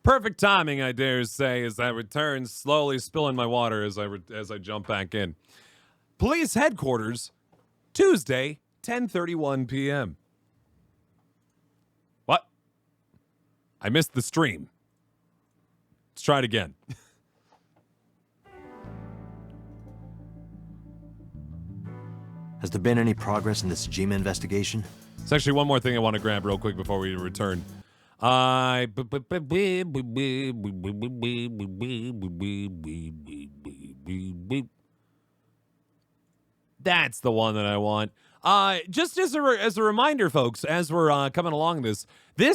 Perfect timing, I dare say, as I return, slowly spilling my water as I jump back in. Police headquarters, Tuesday, 10:31 p.m. What? I missed the stream. Let's try it again. Has there been any progress in this Jima investigation? There's actually one more thing I want to grab real quick before we return. That's the one that I want. Just as a reminder, folks, as we're coming along this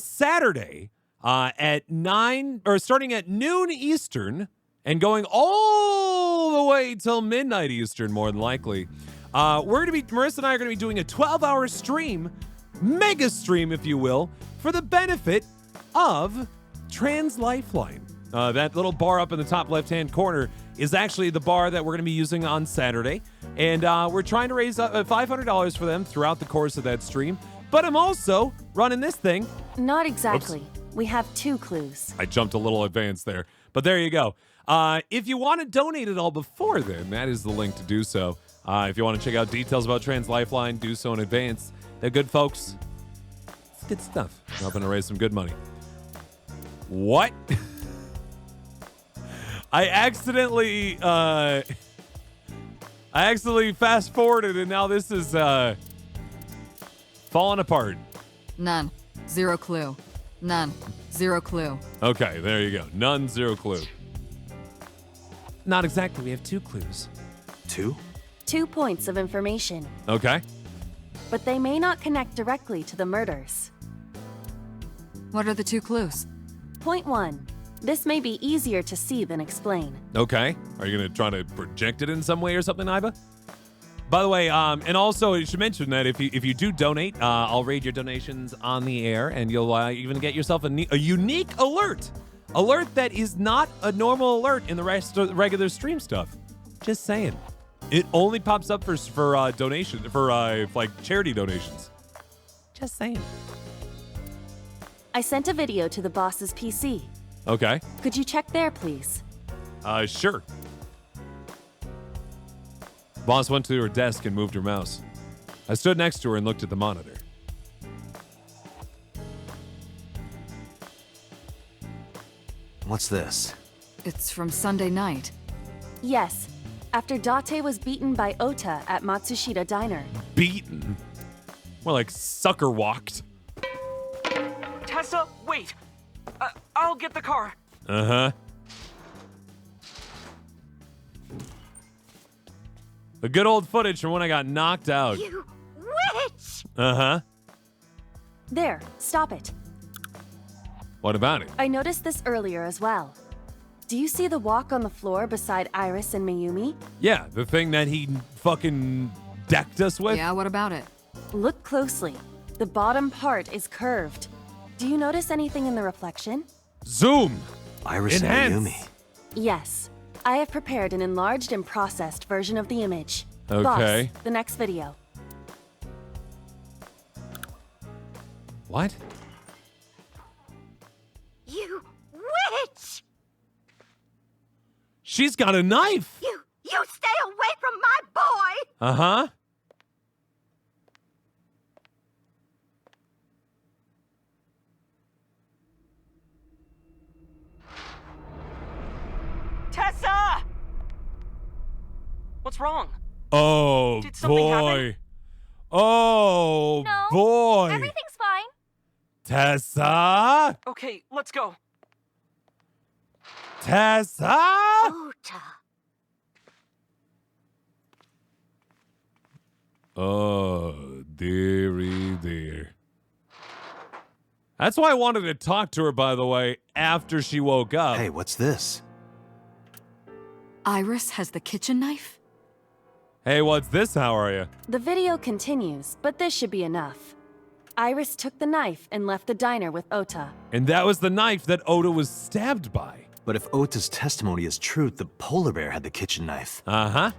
Saturday at 9 or starting at noon Eastern and going all the way till midnight Eastern, more than likely. Marissa and I are gonna be doing a 12-hour stream, mega stream, if you will, for the benefit of Trans Lifeline. That little bar up in the top left-hand corner is actually the bar that we're going to be using on Saturday. And we're trying to raise $500 for them throughout the course of that stream. But I'm also running this thing. Not exactly. Oops. We have 2 clues. I jumped a little advanced there. But there you go. If you want to donate it all before then, that is the link to do so. If you want to check out details about Trans Lifeline, do so in advance. They're good folks. It's good stuff. Helping to raise some good money. What? I accidentally fast forwarded and now this is falling apart. None. 0 clue. None. 0 clue. Okay, there you go. None, 0 clue. Not exactly. We have 2 clues. 2? 2 points of information. Okay. But they may not connect directly to the murders. What are the 2 clues? Point 1. This may be easier to see than explain. Okay. Are you going to try to project it in some way or something, Iba? By the way, and also you should mention that if you do donate, I'll read your donations on the air, and you'll even get yourself a unique alert. Alert that is not a normal alert in the rest of the regular stream stuff. Just saying. It only pops up for donation, for like charity donations. Just saying. I sent a video to the boss's PC. Okay. Could you check there, please? Sure. Boss went to her desk and moved her mouse. I stood next to her and looked at the monitor. What's this? It's from Sunday night. Yes. After Date was beaten by Ota at Matsushita Diner. Beaten? More like sucker walked. Tessa, wait! I'll get the car. Uh-huh. The good old footage from when I got knocked out. You witch! Uh-huh. There, stop it. What about it? I noticed this earlier as well. Do you see the walk on the floor beside Iris and Mayumi? Yeah, the thing that he fucking decked us with? Yeah, what about it? Look closely. The bottom part is curved. Do you notice anything in the reflection? Zoom! Iris Enhance. and Mayumi. Yes. I have prepared an enlarged and processed version of the image. Okay. Boss, the next video. What? You witch! She's got a knife! You stay away from my boy! Uh-huh. Tessa! What's wrong? Oh, Did something boy. happen? Oh, No, boy. everything's fine. Tessa? Okay, let's go. Tessa? Ota. Oh, dearie dear. That's why I wanted to talk to her, by the way, after she woke up. Hey, what's this? Iris has the kitchen knife? Hey, what's this? How are you? The video continues, but this should be enough. Iris took the knife and left the diner with Ota. And that was the knife that Oda was stabbed by. But if Ota's testimony is true, the polar bear had the kitchen knife. Uh-huh.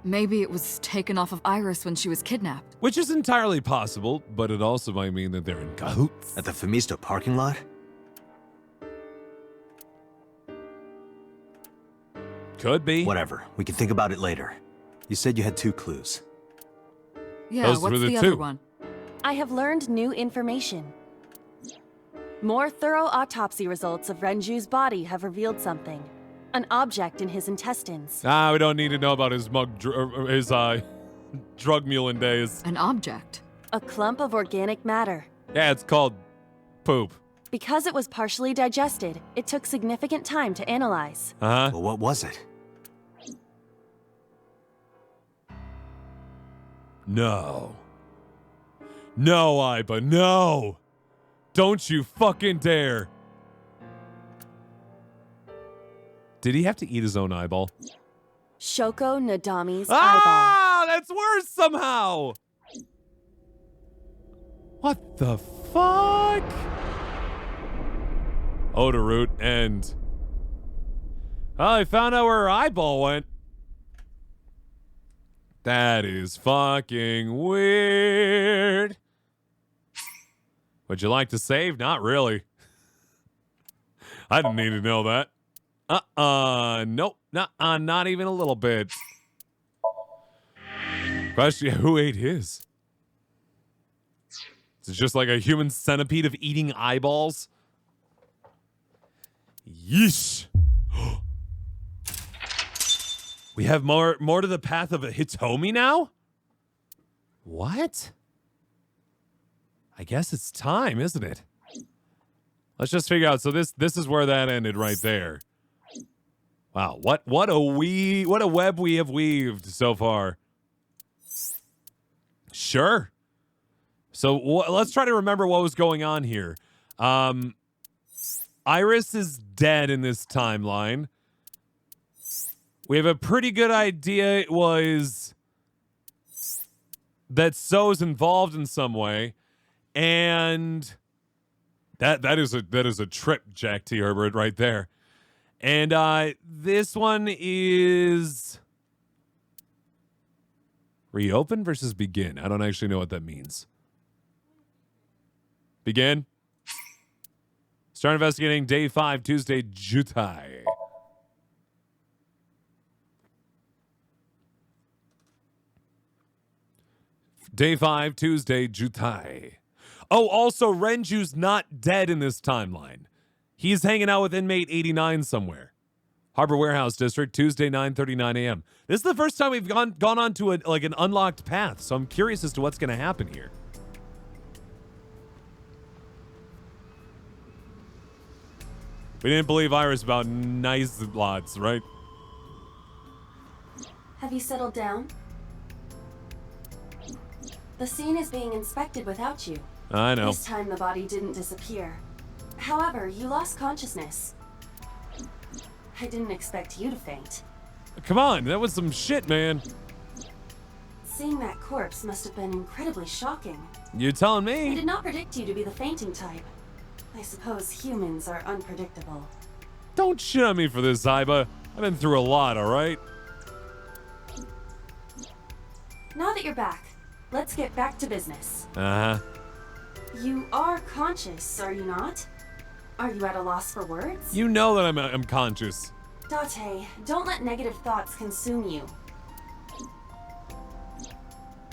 Maybe it was taken off of Iris when she was kidnapped. Which is entirely possible, but it also might mean that they're in cahoots. At the Femisto parking lot? Could be. Whatever. We can think about it later. You said you had 2 clues. Yeah, Those what's were the the two. other one? I have learned new information. More thorough autopsy results of Renju's body have revealed something. An object in his intestines. We don't need to know about his drug mulling days. An object. A clump of organic matter. Yeah, it's called poop. Because it was partially digested, it took significant time to analyze. Uh-huh. Well, what was it? No. No, Iba, no! Don't you fucking dare! Did he have to eat his own eyeball? Shoko Nadami's eyeball. Ah! That's worse somehow! What the fuck? Odaroot and... Oh, I found out where her eyeball went. That is fucking weird. Would you like to save? Not really. I didn't need to know that. Nope. Not even a little bit. Question, who ate his? Is it just like a human centipede of eating eyeballs? Yeesh. We have more to the path of a Hitomi now? What? I guess it's time, isn't it? Let's just figure out. So this is where that ended right there. Wow, what a web we have weaved so far. Sure. So let's try to remember what was going on here. Iris is dead in this timeline. We have a pretty good idea it was that So's involved in some way, and that is a trip, Jack T. Herbert, right there. And this one is reopen versus begin. I don't actually know what that means. Begin. Start investigating day 5, Tuesday, Jutai. Day 5, Tuesday, Jutai. Oh, also, Renju's not dead in this timeline. He's hanging out with inmate 89 somewhere. Harbor Warehouse District, Tuesday, 9:39 a.m. This is the first time we've gone on to an unlocked path, so I'm curious as to what's going to happen here. We didn't believe Iris about nice lots, right? Have you settled down? The scene is being inspected without you. I know. This time the body didn't disappear. However, you lost consciousness. I didn't expect you to faint. Come on, that was some shit, man. Seeing that corpse must have been incredibly shocking. You telling I me? did not predict you to be the fainting type. I suppose humans are unpredictable. Don't shit on me for this, Iba. I've been through a lot, all right? Now that you're back, let's get back to business. Uh-huh. You are conscious, are you not? Are you at a loss for words? You know that I'm conscious. Date, don't let negative thoughts consume you.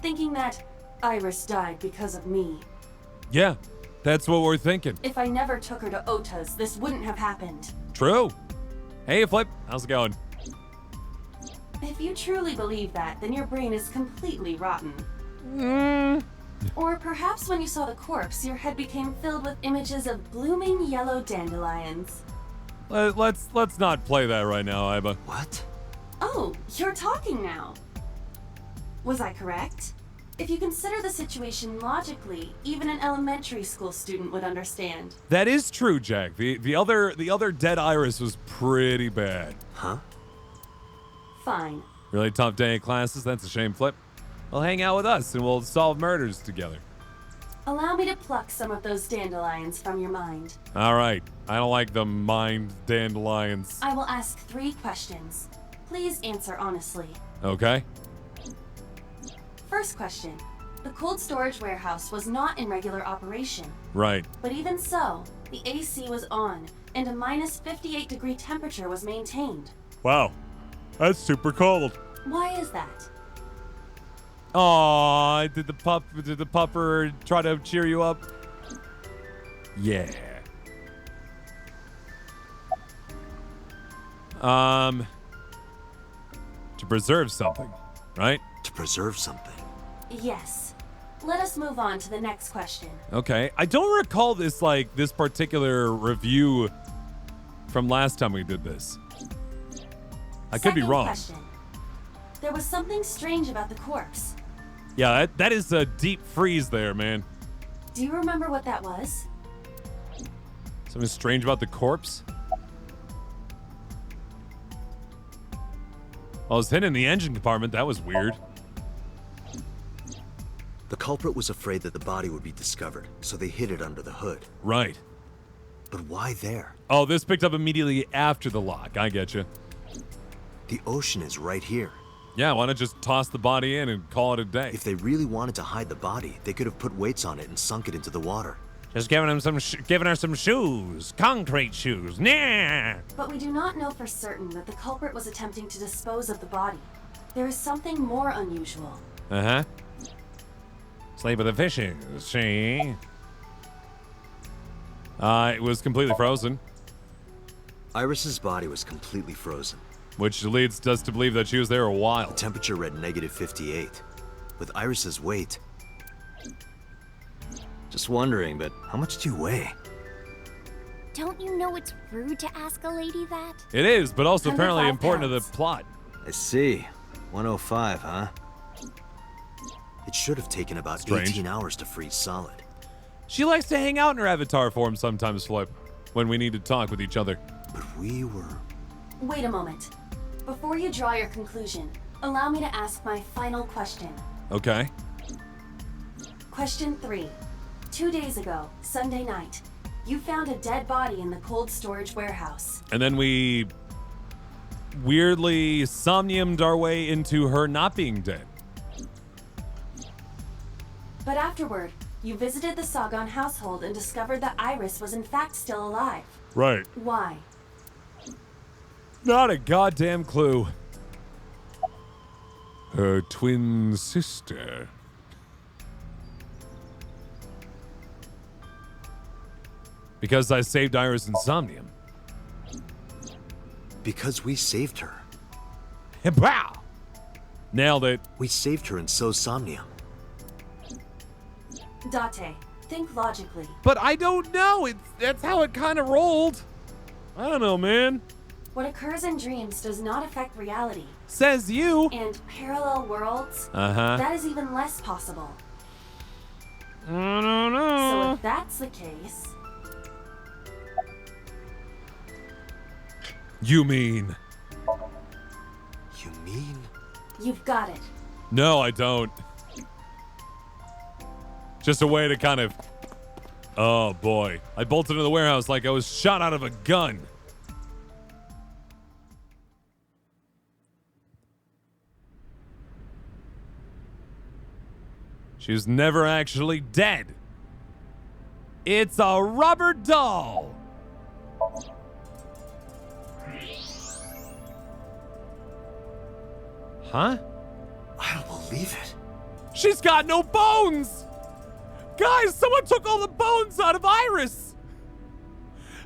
Thinking that Iris died because of me. Yeah, that's what we're thinking. If I never took her to Ota's, this wouldn't have happened. True. Hey, Flip. How's it going? If you truly believe that, then your brain is completely rotten. Or perhaps when you saw the corpse, your head became filled with images of blooming yellow dandelions. Let's not play that right now, Iba. What? Oh, you're talking now. Was I correct? If you consider the situation logically, even an elementary school student would understand. That is true, Jack. The other dead Iris was pretty bad. Huh? Fine. Really tough day in classes. That's a shame, Flip. Well, hang out with us and we'll solve murders together. Allow me to pluck some of those dandelions from your mind. All right. I don't like the mind dandelions. I will ask 3 questions. Please answer honestly. Okay. First question. The cold storage warehouse was not in regular operation. Right. But even so, the AC was on, and a minus 58-degree temperature was maintained. Wow. That's super cold. Why is that? Aw, did the pupper try to cheer you up? Yeah. To preserve something, right? To preserve something. Yes. Let us move on to the next question. Okay. I don't recall this particular review from last time we did this. I could be Second wrong. Question. There was something strange about the corpse. Yeah, that is a deep freeze there, man. Do you remember what that was? Something strange about the corpse? Oh, it was hidden in the engine compartment. That was weird. The culprit was afraid that the body would be discovered, so they hid it under the hood. Right. But why there? Oh, this picked up immediately after the lock. I get you. The ocean is right here. Yeah, why not just toss the body in and call it a day? If they really wanted to hide the body, they could have put weights on it and sunk it into the water. Just giving her some shoes, concrete shoes. Nah. But we do not know for certain that the culprit was attempting to dispose of the body. There is something more unusual. Uh-huh. Sleep with the fishes, see? It was completely frozen, Iris's body was completely frozen. which leads us to believe that she was there a while. The temperature read -58. With Iris's weight... Just wondering, but how much do you weigh? Don't you know it's rude to ask a lady that? It is, but also apparently 105 important to the pounds. plot. I see. 105, huh? It should have taken about Strange. 18 hours to freeze solid. She likes to hang out in her avatar form sometimes, Flip, when we need to talk with each other. But we were... Wait a moment. Before you draw your conclusion, allow me to ask my final question. Okay. Question 3. 2 days ago, Sunday night, you found a dead body in the cold storage warehouse. And then we weirdly somniumed our way into her not being dead. But afterward, you visited the Sagan household and discovered that Iris was in fact still alive. Right. Why? Not a goddamn clue. Her twin sister. Because I saved Iris and Somnium. Because we saved her. Wow! Nailed it. We saved her and so Somnium. Date, think logically. But I don't know. That's how it kind of rolled. I don't know, man. What occurs in dreams does not affect reality. Says you. And parallel worlds? Uh-huh. That is even less possible. I don't So know. if that's the case, You mean? You mean? you've got it. No, I don't. Just a way to kind of... Oh, boy. I bolted into the warehouse like I was shot out of a gun. She was never actually dead. It's a rubber doll. Huh? I don't believe it. She's got no bones! Guys, someone took all the bones out of Iris!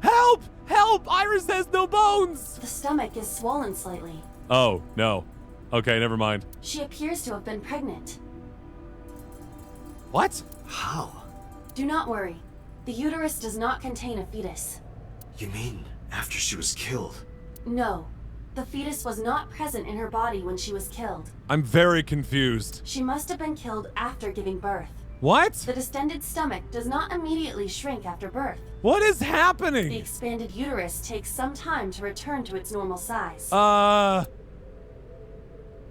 Help! Help! Iris has no bones! The stomach is swollen slightly. Oh, no. Okay, never mind. She appears to have been pregnant. What? How? Do not worry. The uterus does not contain a fetus. You mean after she was killed? No. The fetus was not present in her body when she was killed. I'm very confused. She must have been killed after giving birth. What? The distended stomach does not immediately shrink after birth. What is The happening? expanded uterus takes some time to return to its normal size.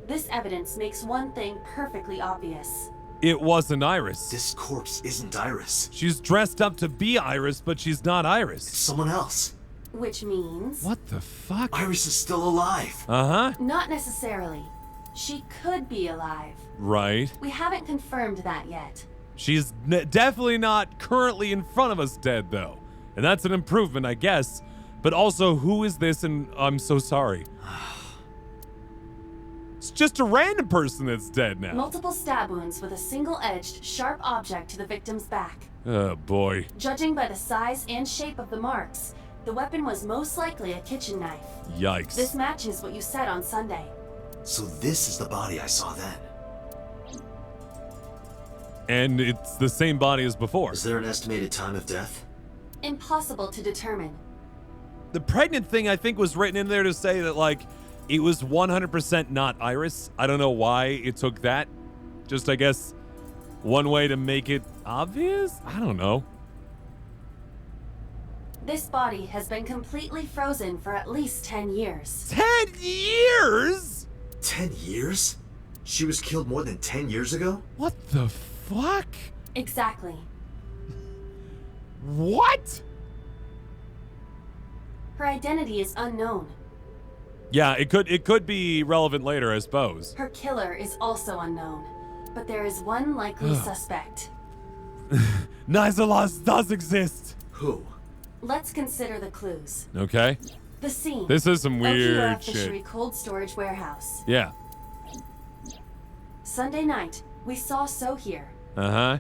This evidence makes one thing perfectly obvious. It wasn't Iris. This corpse isn't Iris. She's dressed up to be Iris, but she's not Iris. Someone else. Which means... What the fuck? Iris is still alive. Uh-huh. Not necessarily. She could be alive. Right. We haven't confirmed that yet. She's definitely not currently in front of us dead, though. And that's an improvement, I guess. But also, who is this? And I'm so sorry. It's just a random person that's dead now. Multiple stab wounds with a single-edged, sharp object to the victim's back. Oh, boy. Judging by the size and shape of the marks, the weapon was most likely a kitchen knife. Yikes. This matches what you said on Sunday. So this is the body I saw then. And it's the same body as before. Is there an estimated time of death? Impossible to determine. The pregnant thing, I think, was written in there to say that, like, it was 100% not Iris. I don't know why it took that. Just, I guess, one way to make it obvious? I don't know. This body has been completely frozen for at least 10 years. 10 years? 10 years? She was killed more than 10 years ago? What the fuck? Exactly. What? Her identity is unknown. Yeah, it could be relevant later, I suppose. Her killer is also unknown. But there is one likely suspect. Nizalas does exist. Who? Let's consider the clues. Okay. The scene. This is some weird Okura shit. Fishery Cold Storage Warehouse. Yeah. Sunday night, we saw So here. Uh-huh.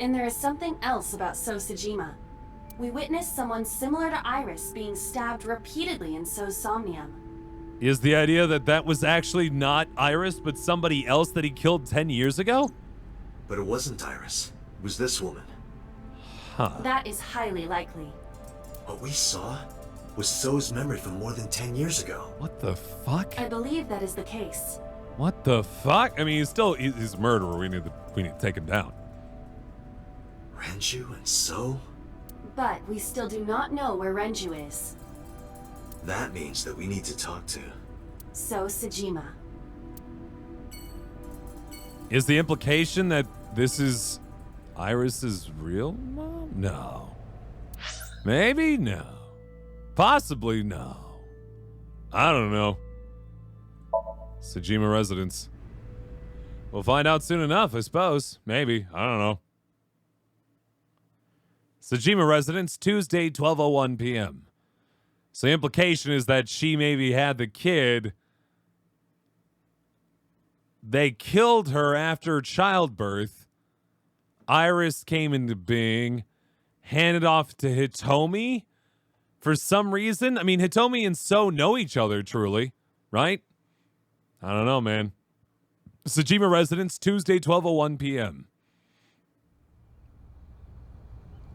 And there is something else about So Sajima. We witnessed someone similar to Iris being stabbed repeatedly in So's Somnium. Is the idea that that was actually not Iris, but somebody else that he killed 10 years ago? But it wasn't Iris. It was this woman. Huh. That is highly likely. What we saw was So's memory from more than 10 years ago. What the fuck? I believe that is the case. What the fuck? I mean, he's a murderer. We need to take him down. Renju and So? But we still do not know where Renju is. That means that we need to talk to. So Sajima. Is the implication that this is Iris's real mom? No. Maybe no. Possibly no. I don't know. Sajima residence. We'll find out soon enough, I suppose. Maybe. I don't know. Sajima residence, Tuesday, 12:01 p.m. So the implication is that she maybe had the kid. They killed her after childbirth. Iris came into being, handed off to Hitomi for some reason. I mean, Hitomi and So know each other, truly, right? I don't know, man. Sajima residence, Tuesday, 12:01 p.m.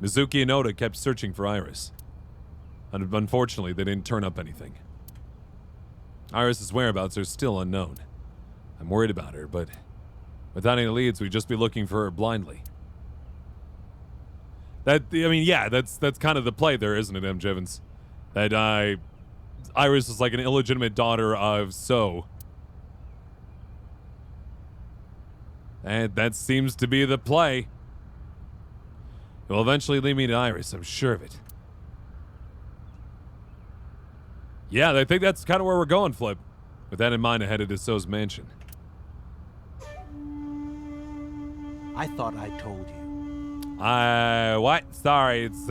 Mizuki and Oda kept searching for Iris. And unfortunately, they didn't turn up anything. Iris's whereabouts are still unknown. I'm worried about her, but without any leads, we'd just be looking for her blindly. That's kind of the play there, isn't it, M. Jivens? That Iris is like an illegitimate daughter of So. And that seems to be the play. It will eventually lead me to Iris, I'm sure of it. Yeah, I think that's kind of where we're going, Flip. With that in mind, I headed to So's mansion. I thought I told you. What? Sorry, it's,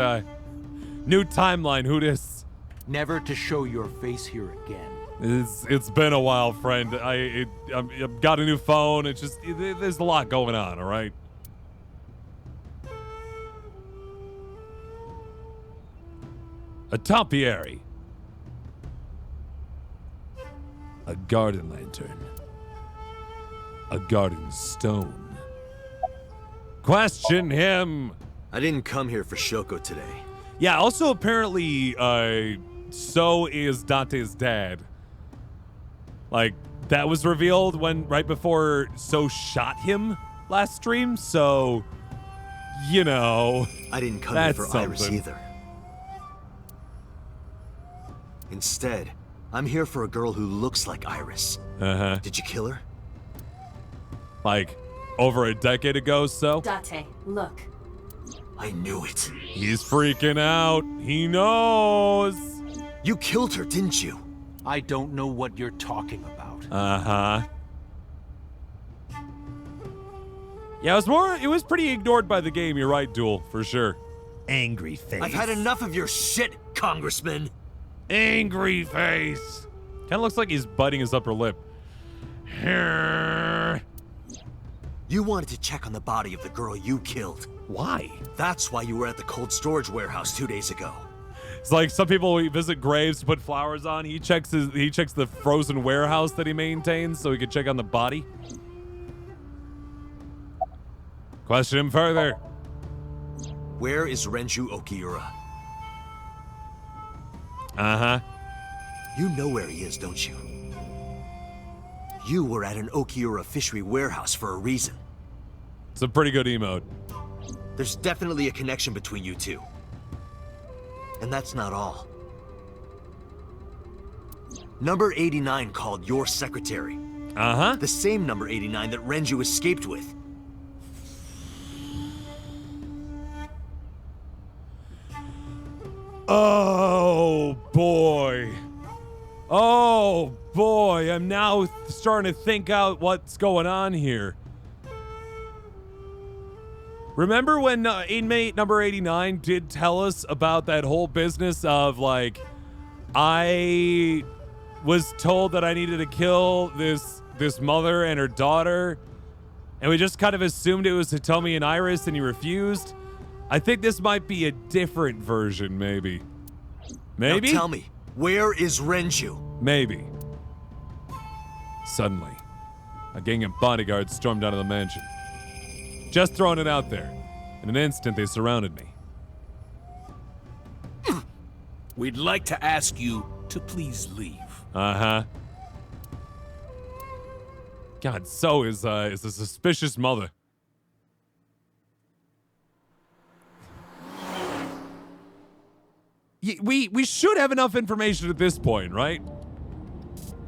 new timeline, who dis? Never to show your face here again. It's been a while, friend. I've got a new phone. It's just, there's a lot going on, all right? A topiary. A garden lantern. A garden stone. Question him. I didn't come here for Shoko today. Yeah, also apparently, So is Dante's dad. Like, that was revealed right before So shot him last stream, so, you know. I didn't come here for that's Iris something. either. Instead, I'm here for a girl who looks like Iris. Uh-huh. Did you kill her? Like, over a decade ago, So. Date, look. I knew it. He's freaking out. He knows. You killed her, didn't you? I don't know what you're talking about. Uh-huh. Yeah, it was pretty ignored by the game, you're right, Duel, for sure. Angry face. I've had enough of your shit, Congressman. Angry face. Kind of looks like he's biting his upper lip. You wanted to check on the body of the girl you killed. Why? That's why you were at the cold storage warehouse 2 days ago. It's like some people visit graves to put flowers on. He checks the frozen warehouse that he maintains so he can check on the body. Question him further. Where is Renju Okiura? Uh-huh. You know where he is, don't you? You were at an Okiura fishery warehouse for a reason. It's a pretty good emote. There's definitely a connection between you two. And that's not all. Number 89 called your secretary. Uh-huh. The same number 89 that Renju escaped with. Oh, boy. Oh, boy. I'm now starting to think out what's going on here. Remember when inmate number 89 did tell us about that whole business of, like, I was told that I needed to kill this mother and her daughter, and we just kind of assumed it was Hitomi and Iris, and he refused? I think this might be a different version, maybe. Maybe? Now tell me, where is Renju? Maybe. Suddenly, a gang of bodyguards stormed out of the mansion. Just throwing it out there. In an instant, they surrounded me. We'd like to ask you to please leave. Uh-huh. God, so is a suspicious mother. We should have enough information at this point, right?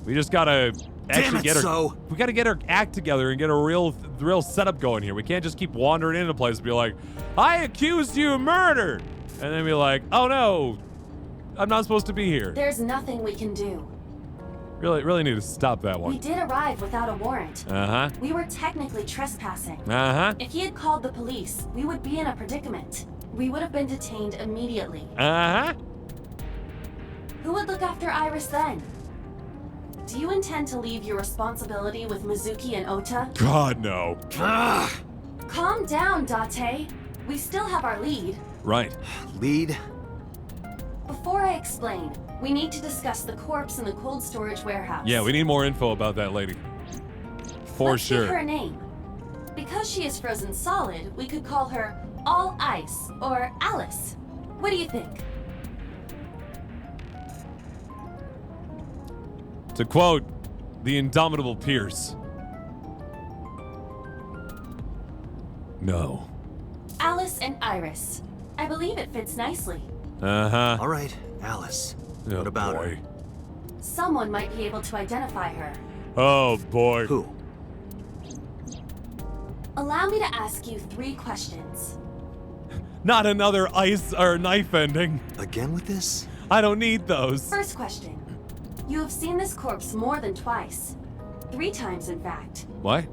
We just gotta actually get her. We gotta get our act together and get a real setup going here. We can't just keep wandering into place and be like, "I accused you of murder," and then be like, "Oh no, I'm not supposed to be here." There's nothing we can do. Really need to stop that one. We did arrive without a warrant. Uh-huh. We were technically trespassing. Uh-huh. If he had called the police, we would be in a predicament. We would have been detained immediately. Uh-huh. Who would look after Iris then? Do you intend to leave your responsibility with Mizuki and Ota? God, no. Calm down, Date. We still have our lead. Right. Lead? Before I explain, we need to discuss the corpse in the cold storage warehouse. Yeah, we need more info about that lady. For Let's sure. give her a name. Because she is frozen solid, we could call her All Ice or Alice. What do you think? To quote the indomitable Pierce. No. Alice and Iris. I believe it fits nicely. Uh-huh. All right, Alice. Oh, What about boy. her? Someone might be able to identify her. Oh, boy. Who? Allow me to ask you 3 questions. Not another ice or knife ending. Again with this? I don't need those. First question. You have seen this corpse more than twice. 3 times, in fact. What?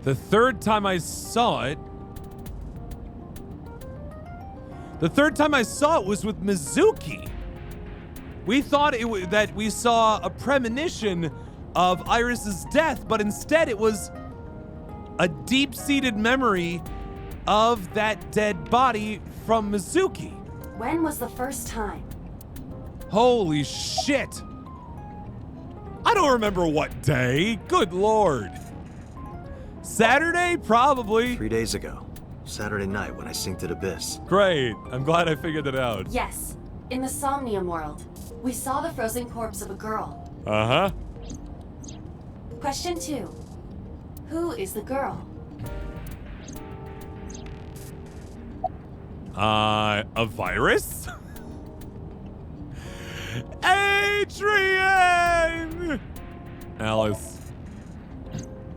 The third time I saw it... The third time I saw it was with Mizuki. We thought that we saw a premonition of Iris's death, but instead it was a deep-seated memory of that dead body from Mizuki. When was the first time? Holy shit! I don't remember what day. Good lord. Saturday? Probably. 3 days ago. Saturday night when I synced at Abyss. Great. I'm glad I figured it out. Yes. In the Somnium world, we saw the frozen corpse of a girl. Uh-huh. Question 2. Who is the girl? A virus? Adrian! Alice.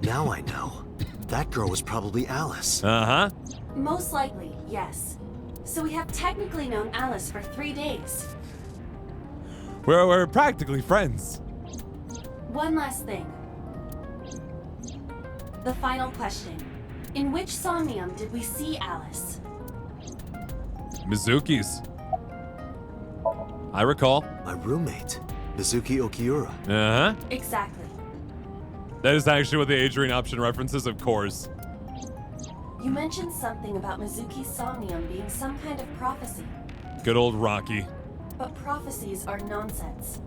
Now I know. That girl was probably Alice. Uh-huh. Most likely, yes. So we have technically known Alice for 3 days. We're practically friends. One last thing. The final question. In which Somnium did we see Alice? Mizuki's. I recall. My roommate, Mizuki Okiura. Uh-huh. Exactly. That is actually what the Adrian option references, of course. You mentioned something about Mizuki's Somnium being some kind of prophecy. Good old Rocky. But prophecies are nonsense.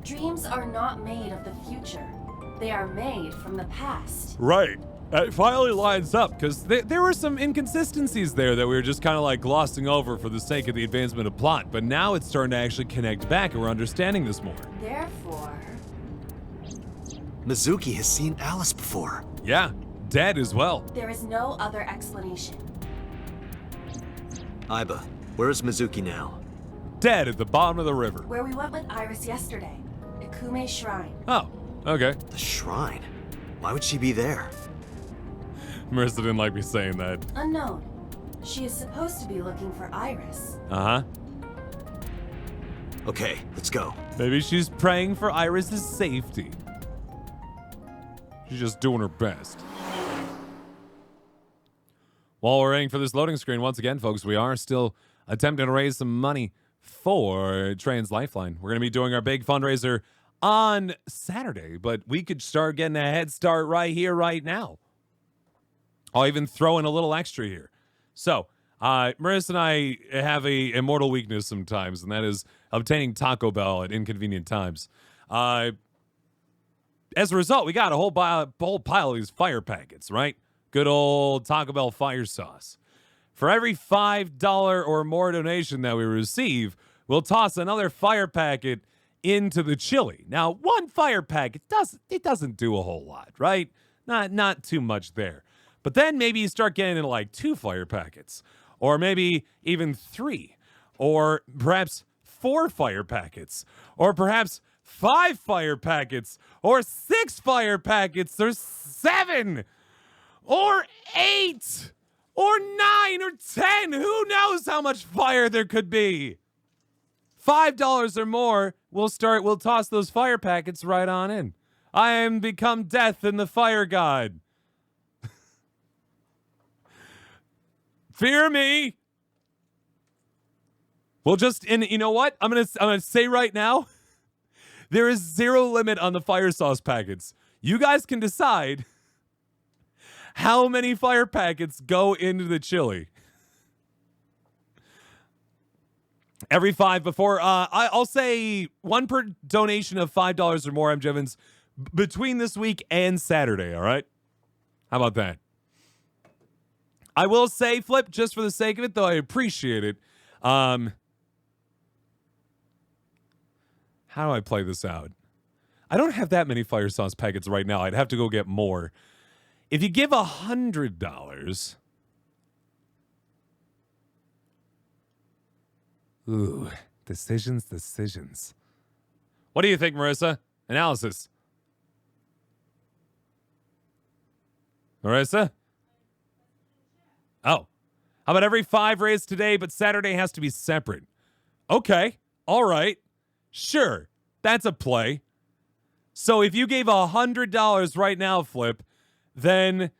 Dreams are not made of the future. They are made from the past. Right. It finally lines up, because there were some inconsistencies there that we were just kind of like glossing over for the sake of the advancement of plot, but now it's starting to actually connect back and we're understanding this more. Therefore... Mizuki has seen Alice before. Yeah, dead as well. there is no other explanation. Aiba, where is Mizuki now? Dead at the bottom of the river. Where we went with Iris yesterday. Ikume Shrine. Oh, okay. The shrine. Why would she be there? Marissa didn't like me saying that. Unknown. She is supposed to be looking for Iris. Uh-huh. Okay, let's go. Maybe she's praying for Iris's safety. She's just doing her best. While we're waiting for this loading screen, once again, folks, we are still attempting to raise some money for Trans Lifeline. We're going to be doing our big fundraiser on Saturday, but we could start getting a head start right here, right now. I'll even throw in a little extra here. So, Marissa and I have a immortal weakness sometimes, and that is obtaining Taco Bell at inconvenient times. As a result, we got a whole pile of these fire packets, right? Good old Taco Bell fire sauce. For every $5 or more donation that we receive, we'll toss another fire packet into the chili. Now, one fire packet doesn't do a whole lot, right? Not too much there. But then maybe you start getting into like 2 fire packets, or maybe even 3, or perhaps 4 fire packets, or perhaps 5 fire packets, or 6 fire packets, or 7, or 8, or 9, or 10. Who knows how much fire there could be? $5 or more, we'll toss those fire packets right on in. I am become death and the fire god. Fear me. We'll just, and you know what? I'm gonna say right now, there is 0 limit on the fire sauce packets. You guys can decide how many fire packets go into the chili. Every 5 before, I'll say 1 per donation of $5 or more, M. Jevons, between this week and Saturday, all right? How about that? I will say, Flip, just for the sake of it, though I appreciate it. How do I play this out? I don't have that many fire sauce packets right now. I'd have to go get more. If you give $100... Ooh, decisions. What do you think, Marissa? Analysis. Marissa? Oh. How about every 5 raised today, but Saturday has to be separate? Okay. All right. Sure. That's a play. So if you gave $100 right now, Flip, then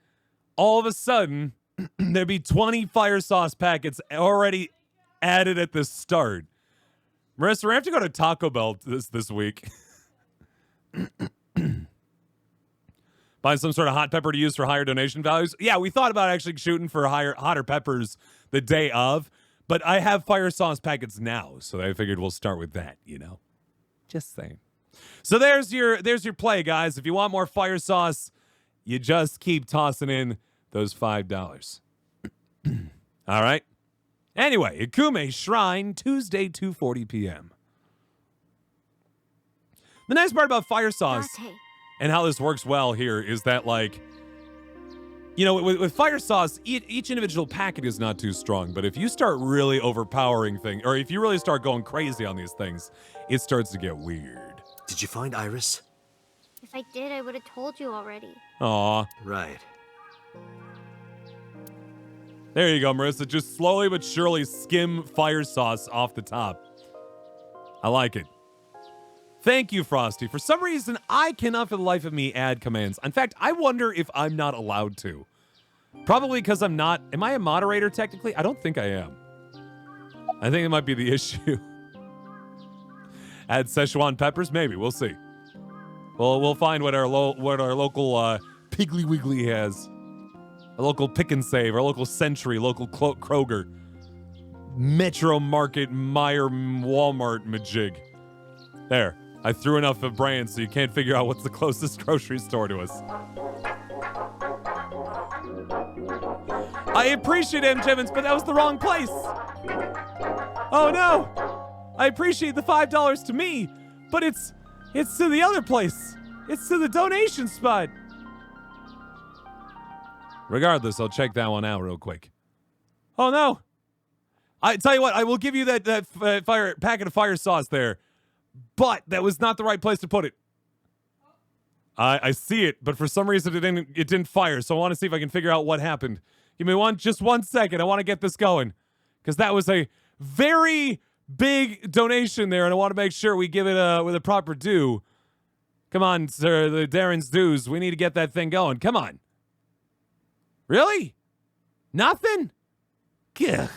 all of a sudden there'd be 20 fire sauce packets already added at the start. Marissa, we're gonna have to go to Taco Bell this week. Find some sort of hot pepper to use for higher donation values. Yeah, we thought about actually shooting for hotter peppers the day of, but I have fire sauce packets now, so I figured we'll start with that, you know. Just saying. So there's your play, guys. If you want more fire sauce, you just keep tossing in those $5. All right. Anyway, Ikume Shrine, Tuesday, 2:40 p.m. The nice part about fire sauce and how this works well here is that, like, you know, with fire sauce, each individual packet is not too strong. But if you start really overpowering things, or if you really start going crazy on these things, it starts to get weird. Did you find Iris? If I did, I would have told you already. Aw. Right. There you go, Marissa. Just slowly but surely skim fire sauce off the top. I like it. Thank you, Frosty. For some reason, I cannot for the life of me add commands. In fact, I wonder if I'm not allowed to. Probably because I'm not... Am I a moderator, technically? I don't think I am. I think it might be the issue. Add Szechuan peppers? Maybe. We'll see. We'll find what our local Piggly Wiggly has. Our local Pick and Save, our local Century, local Kroger, Metro Market, Meyer, Walmart, majig. There. I threw enough of brands so you can't figure out what's the closest grocery store to us. I appreciate M. Jevons, but that was the wrong place. Oh no! I appreciate the $5 to me, but it's to the other place. It's to the donation spot. Regardless, I'll check that one out real quick. Oh no! I tell you what, I will give you that fire packet of fire sauce there, but that was not the right place to put it. I see it, but for some reason it didn't fire. So I want to see if I can figure out what happened. Give me just 1 second. I want to get this going because that was a very big donation there, and I want to make sure we give it with a proper due. Come on, sir, the Darren's dues. We need to get that thing going. Come on. Really? Nothing? Gah.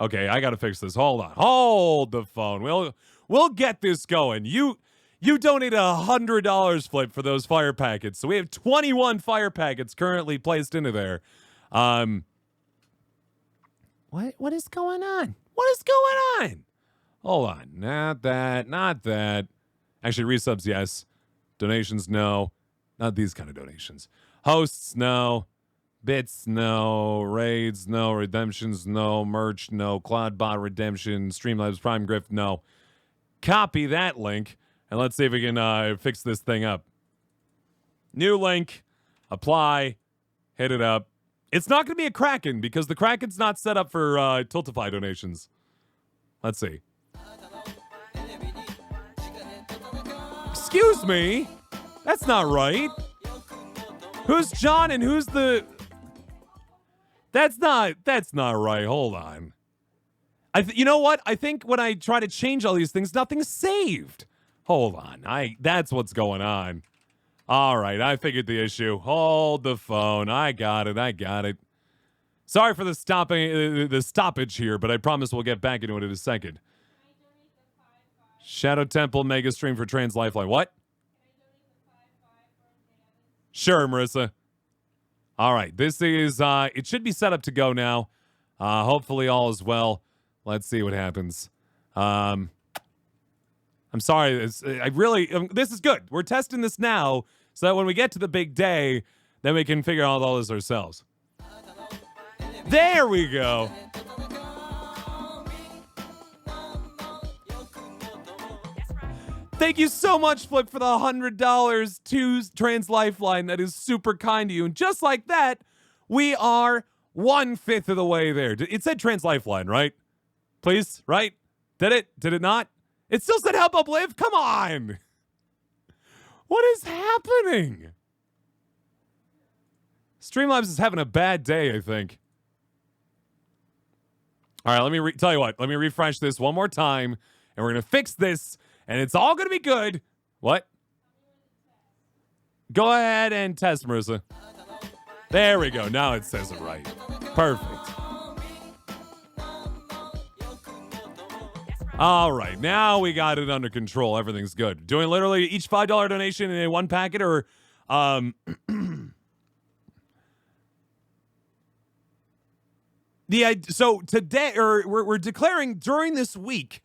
Okay, I gotta fix this. Hold on. Hold the phone. We'll get this going. You donated $100, Flip, for those fire packets. So we have 21 fire packets currently placed into there. What is going on? What is going on? Hold on. Not that. Actually, resubs, yes. Donations, no. Not these kind of donations. Hosts, no. Bits, no. Raids, no. Redemptions, no. Merch, no. Cloudbot redemption. Streamlabs Prime Grift, no. Copy that link, and let's see if we can fix this thing up. New link. Apply. Hit it up. It's not going to be a Kraken because the Kraken's not set up for Tiltify donations. Let's see. Excuse me? That's not right. Who's John and who's the... That's not right. Hold on. You know what? I think when I try to change all these things, nothing's saved. Hold on. That's what's going on. All right, I figured the issue. Hold the phone. I got it. Sorry for the stoppage here, but I promise we'll get back into it in a second. Shadow Temple Mega Stream for Trans Lifeline. What? Sure, Marissa. All right, this is, it should be set up to go now. Hopefully all is well. Let's see what happens. I'm sorry. This is good. We're testing this now so that when we get to the big day, then we can figure out all this ourselves. There we go. Thank you so much, Flip, for the $100 to Trans Lifeline. That is super kind to you. And just like that, we are 1/5 of the way there. It said Trans Lifeline, right? Please, right? Did it? Did it not? It still said help uplive? Come on. What is happening? Streamlabs is having a bad day, I think. All right, let me tell you what. Let me refresh this one more time, and we're going to fix this, and it's all going to be good. What? Go ahead and test, Marissa. There we go. Now it says it right. Perfect. All right, now we got it under control. Everything's good. Doing literally each $5 donation in one packet, or so today, or we're declaring during this week,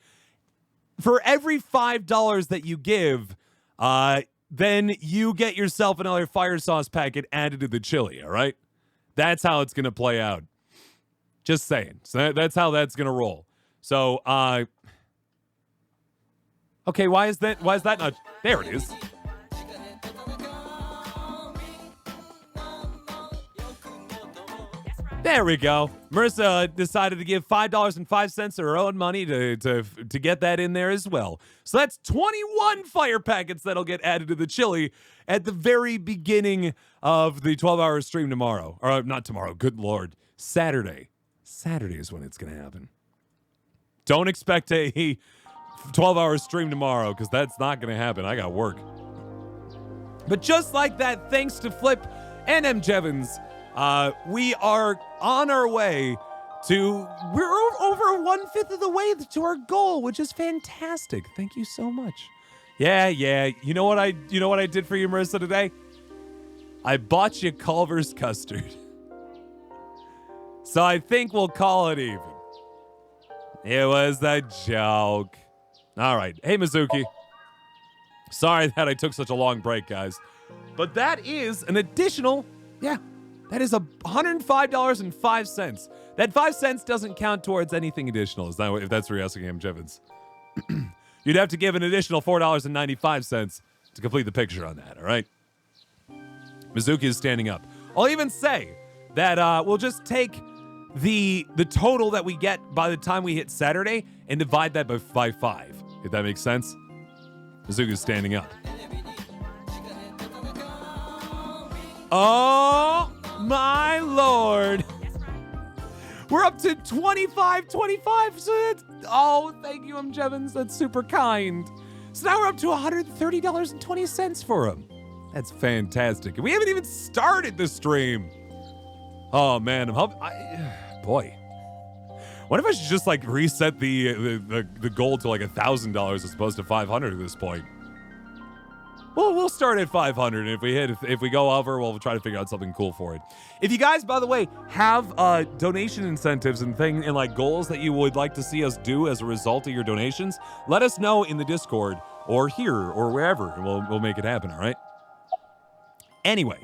for every $5 that you give, then you get yourself another fire sauce packet added to the chili. All right, that's how it's gonna play out. Just saying. So that's how that's gonna roll. So okay, why is that not? There it is. There we go. Marissa decided to give $5.05 of her own money to get that in there as well. So that's 21 fire packets that'll get added to the chili at the very beginning of the 12-hour stream tomorrow. Or not tomorrow, good Lord. Saturday. Saturday is when it's going to happen. Don't expect a 12-hour stream tomorrow, because that's not going to happen. I got work. But just like that, thanks to Flip and M. Jevons, we are on our way we're over 1/5 of the way to our goal, which is fantastic. Thank you so much. Yeah. You know what I did for you, Marissa, today? I bought you Culver's custard. So I think we'll call it even. It was a joke. All right. Hey, Mizuki. Sorry that I took such a long break, guys. But that is an additional, that is $105.05. That 5 cents doesn't count towards anything additional. Is that if that's what you're asking him, Jevons? You'd have to give an additional $4.95 to complete the picture on that, all right? Mizuki is standing up. I'll even say that we'll just take the total that we get by the time we hit Saturday and divide that by 5, if that makes sense. Mizuki is standing up. Oh, my Lord. We're up to 25. So thank you, Jevons. That's super kind. So now we're up to $130.20 for him. That's fantastic. And we haven't even started the stream. Oh, man. Boy. What if I should just, like, reset the goal to, like, $1,000 as opposed to $500 at this point? Well, we'll start at 500, and if we go over, we'll try to figure out something cool for it. If you guys, by the way, have donation incentives and like goals that you would like to see us do as a result of your donations, let us know in the Discord or here or wherever, and we'll make it happen. All right. Anyway,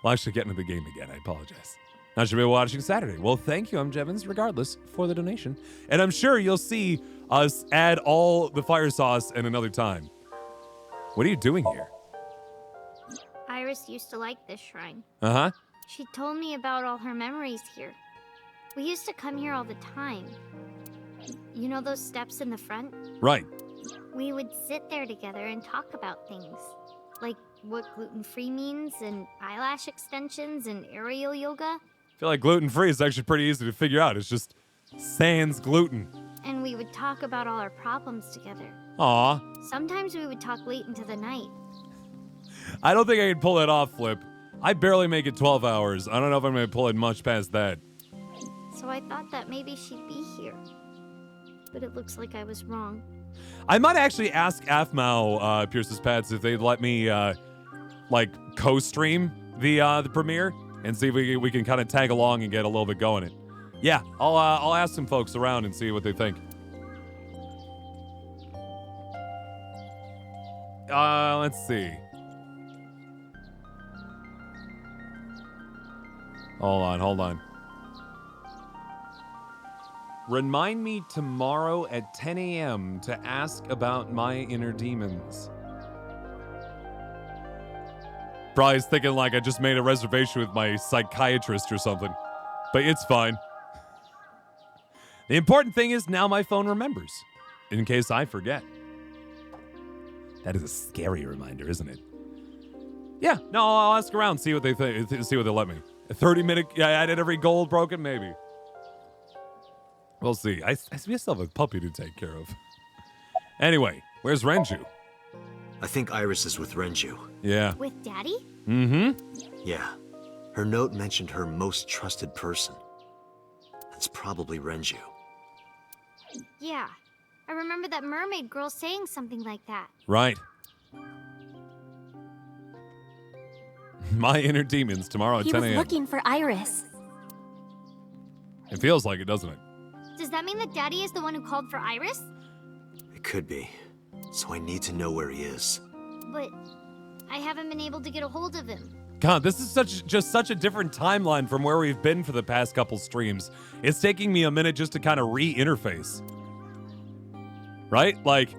we'll actually get into the game again. I apologize. Now should be watching Saturday. Well, thank you, Jevons, regardless, for the donation, and I'm sure you'll see us add all the fire sauce in another time. What are you doing here? Iris used to like this shrine. Uh-huh. She told me about all her memories here. We used to come here all the time. You know those steps in the front? Right. We would sit there together and talk about things. Like what gluten-free means, and eyelash extensions, and aerial yoga. I feel like gluten-free is actually pretty easy to figure out. It's just sans gluten. And we would talk about all our problems together. Aw. Sometimes we would talk late into the night. I don't think I can pull that off, Flip. I barely make it 12 hours. I don't know if I'm going to pull it much past that. So I thought that maybe she'd be here. But it looks like I was wrong. I might actually ask Aphmau, Pierce's Pets, if they'd let me, co-stream the premiere and see if we can kind of tag along and get a little bit going it. Yeah, I'll ask some folks around and see what they think. Let's see. Hold on. Remind me tomorrow at 10 a.m. to ask about my inner demons. Probably is thinking like I just made a reservation with my psychiatrist or something. But it's fine. The important thing is now my phone remembers, in case I forget. That is a scary reminder, isn't it? Yeah, no, I'll ask around, see what they think, see what they let me. A 30-minute, I added every gold broken, maybe. We'll see. I still have a puppy to take care of. Anyway, where's Renju? I think Iris is with Renju. Yeah. With Daddy? Mm-hmm. Yeah. Her note mentioned her most trusted person. That's probably Renju. Yeah. I remember that mermaid girl saying something like that. Right. My inner demons tomorrow at 10 a.m. He was looking for Iris. It feels like it, doesn't it? Does that mean that Daddy is the one who called for Iris? It could be. So I need to know where he is. But I haven't been able to get a hold of him. God, this is just such a different timeline from where we've been for the past couple streams. It's taking me a minute just to kind of re-interface. Right? Like,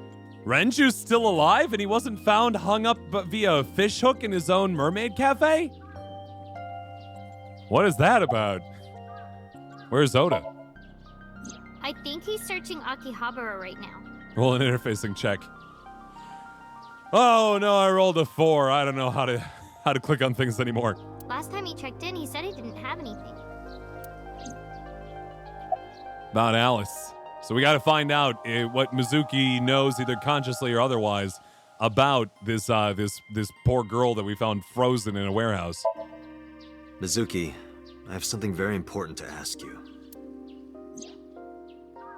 Renju's still alive and he wasn't found hung up via a fish hook in his own mermaid cafe? What is that about? Where's Oda? I think he's searching Akihabara right now. Roll an interfacing check. Oh no, I rolled a 4. I don't know how to click on things anymore. Last time he checked in, he said he didn't have anything. Not Alice. So we got to find out what Mizuki knows, either consciously or otherwise, about this poor girl that we found frozen in a warehouse. Mizuki, I have something very important to ask you.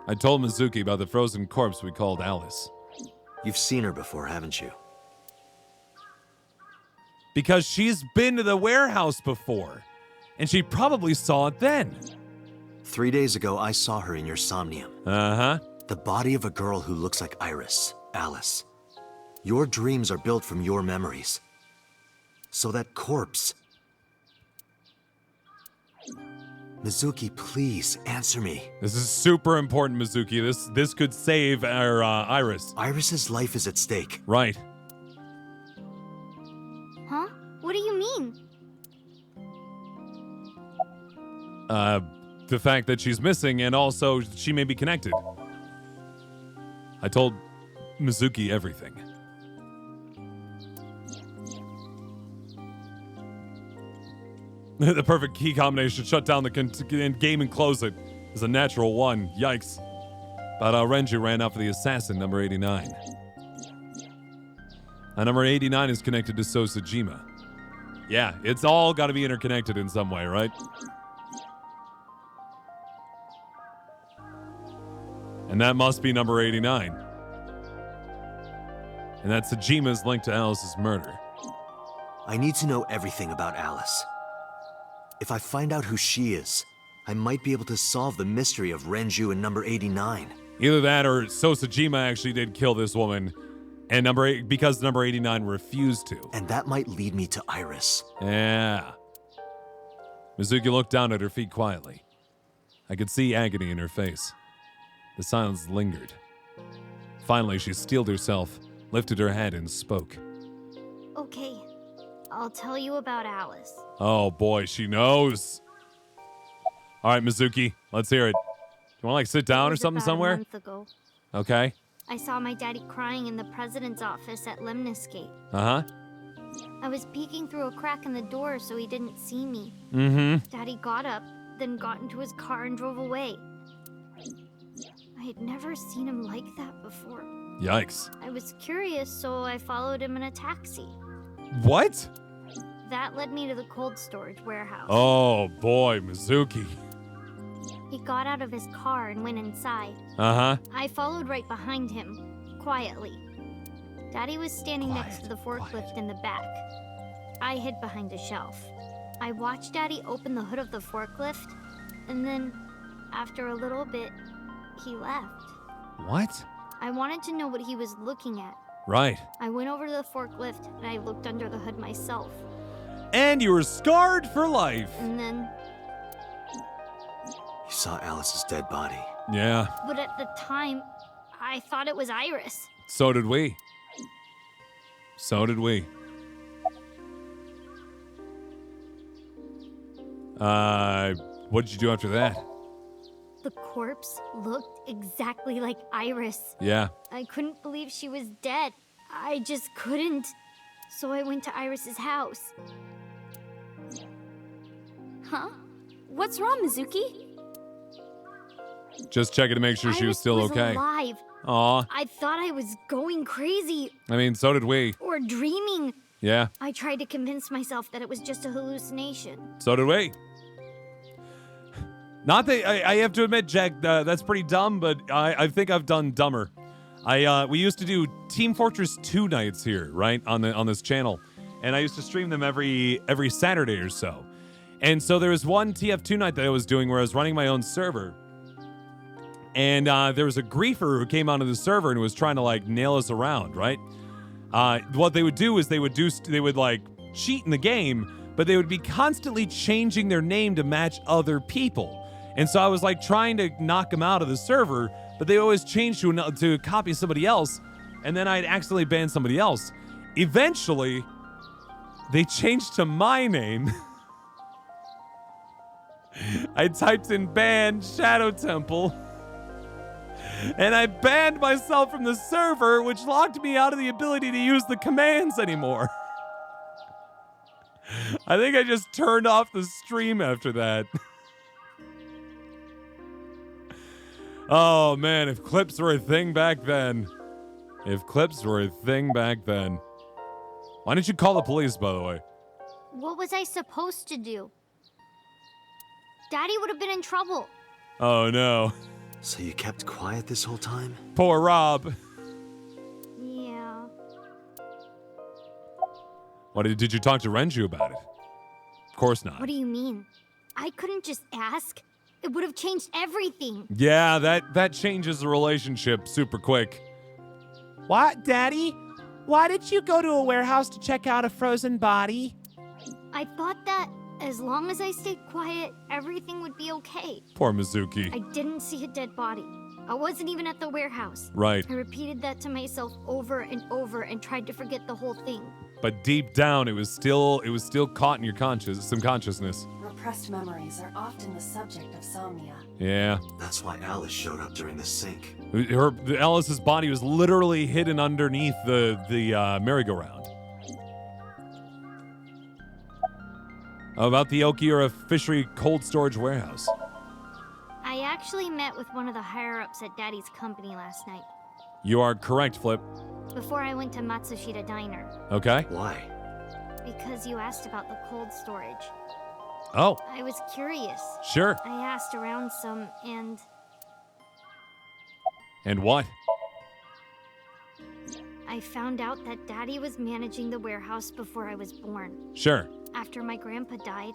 I told Mizuki about the frozen corpse we called Alice. You've seen her before, haven't you? Because she's been to the warehouse before. And she probably saw it then. 3 days ago, I saw her in your Somnium. Uh-huh. The body of a girl who looks like Iris, Alice. Your dreams are built from your memories. So that corpse... Mizuki, please, answer me. This is super important, Mizuki. This could save our Iris. Iris's life is at stake. Right. Huh? What do you mean? The fact that she's missing and also she may be connected. I told Mizuki everything. The perfect key combination to shut down the game and close it is a natural one. Yikes. But Renju ran out for the assassin, number 89. Number 89 is connected to Sosajima. Yeah, it's all got to be interconnected in some way, right? And that must be number 89. And that's Sajima's link to Alice's murder. I need to know everything about Alice. If I find out who she is, I might be able to solve the mystery of Renju and number 89. Either that or Sosajima actually did kill this woman, and because number 89 refused to. And that might lead me to Iris. Yeah. Mizuki looked down at her feet quietly. I could see agony in her face. The silence lingered. Finally, she steeled herself, lifted her head, and spoke. Okay, I'll tell you about Alice. Oh boy, she knows. All right, Mizuki, let's hear it. Do you want to like sit down or something somewhere? A month ago. Okay. I saw my daddy crying in the president's office at Lemniscate. Uh-huh. I was peeking through a crack in the door so he didn't see me. Mm-hmm. Daddy got up, then got into his car and drove away. I had never seen him like that before. Yikes. I was curious, so I followed him in a taxi. What? That led me to the cold storage warehouse. Oh boy, Mizuki. He got out of his car and went inside. Uh-huh. I followed right behind him, quietly. Daddy was standing next to the forklift in the back. I hid behind a shelf. I watched Daddy open the hood of the forklift, and then, after a little bit, he left. What? I wanted to know what he was looking at. Right. I went over to the forklift, and I looked under the hood myself. And you were scarred for life. And then... You saw Alice's dead body. Yeah. But at the time, I thought it was Iris. So did we. So did we. What did you do after that? The corpse looked exactly like Iris. Yeah. I couldn't believe she was dead. I just couldn't. So I went to Iris's house. Huh? What's wrong, Mizuki? Just checking to make sure she was Iris still was okay. alive. Aw. I thought I was going crazy I mean, so did we. or dreaming. Yeah. I tried to convince myself that it was just a hallucination. So did we. Not that I have to admit, Jack, that's pretty dumb, but I think I've done dumber. We used to do Team Fortress 2 nights here, right, on this channel, and I used to stream them every Saturday or so. And so there was one TF2 night that I was doing where I was running my own server, and there was a griefer who came onto the server and was trying to like nail us around, right? What they would do is they would like cheat in the game, but they would be constantly changing their name to match other people. And so I was like trying to knock them out of the server, but they always changed to copy somebody else, and then I'd accidentally ban somebody else. Eventually, they changed to my name. I typed in ban Shadow Temple, and I banned myself from the server, which locked me out of the ability to use the commands anymore. I think I just turned off the stream after that. Oh man, if clips were a thing back then. If clips were a thing back then. Why didn't you call the police, by the way? What was I supposed to do? Daddy would have been in trouble. Oh no. So you kept quiet this whole time? Poor Rob. Yeah. What did you talk to Renju about it? Of course not. What do you mean? I couldn't just ask. It would have changed everything. Yeah, that changes the relationship super quick. What, Daddy? Why did you go to a warehouse to check out a frozen body? I thought that as long as I stayed quiet, everything would be okay. Poor Mizuki. I didn't see a dead body. I wasn't even at the warehouse. Right. I repeated that to myself over and over and tried to forget the whole thing. But deep down, it was still caught in your consciousness. Repressed memories are often the subject of somnia. Yeah. That's why Alice showed up during the sync. Alice's body was literally hidden underneath the merry-go-round. About the Okiura Fishery Cold Storage Warehouse. I actually met with one of the higher-ups at Daddy's company last night, You are correct, Flip. before I went to Matsushita Diner, Okay. Why? because you asked about the cold storage. Oh, I was curious. sure. I asked around some, and And what? I found out that Daddy was managing the warehouse before I was born. Sure. After my grandpa died,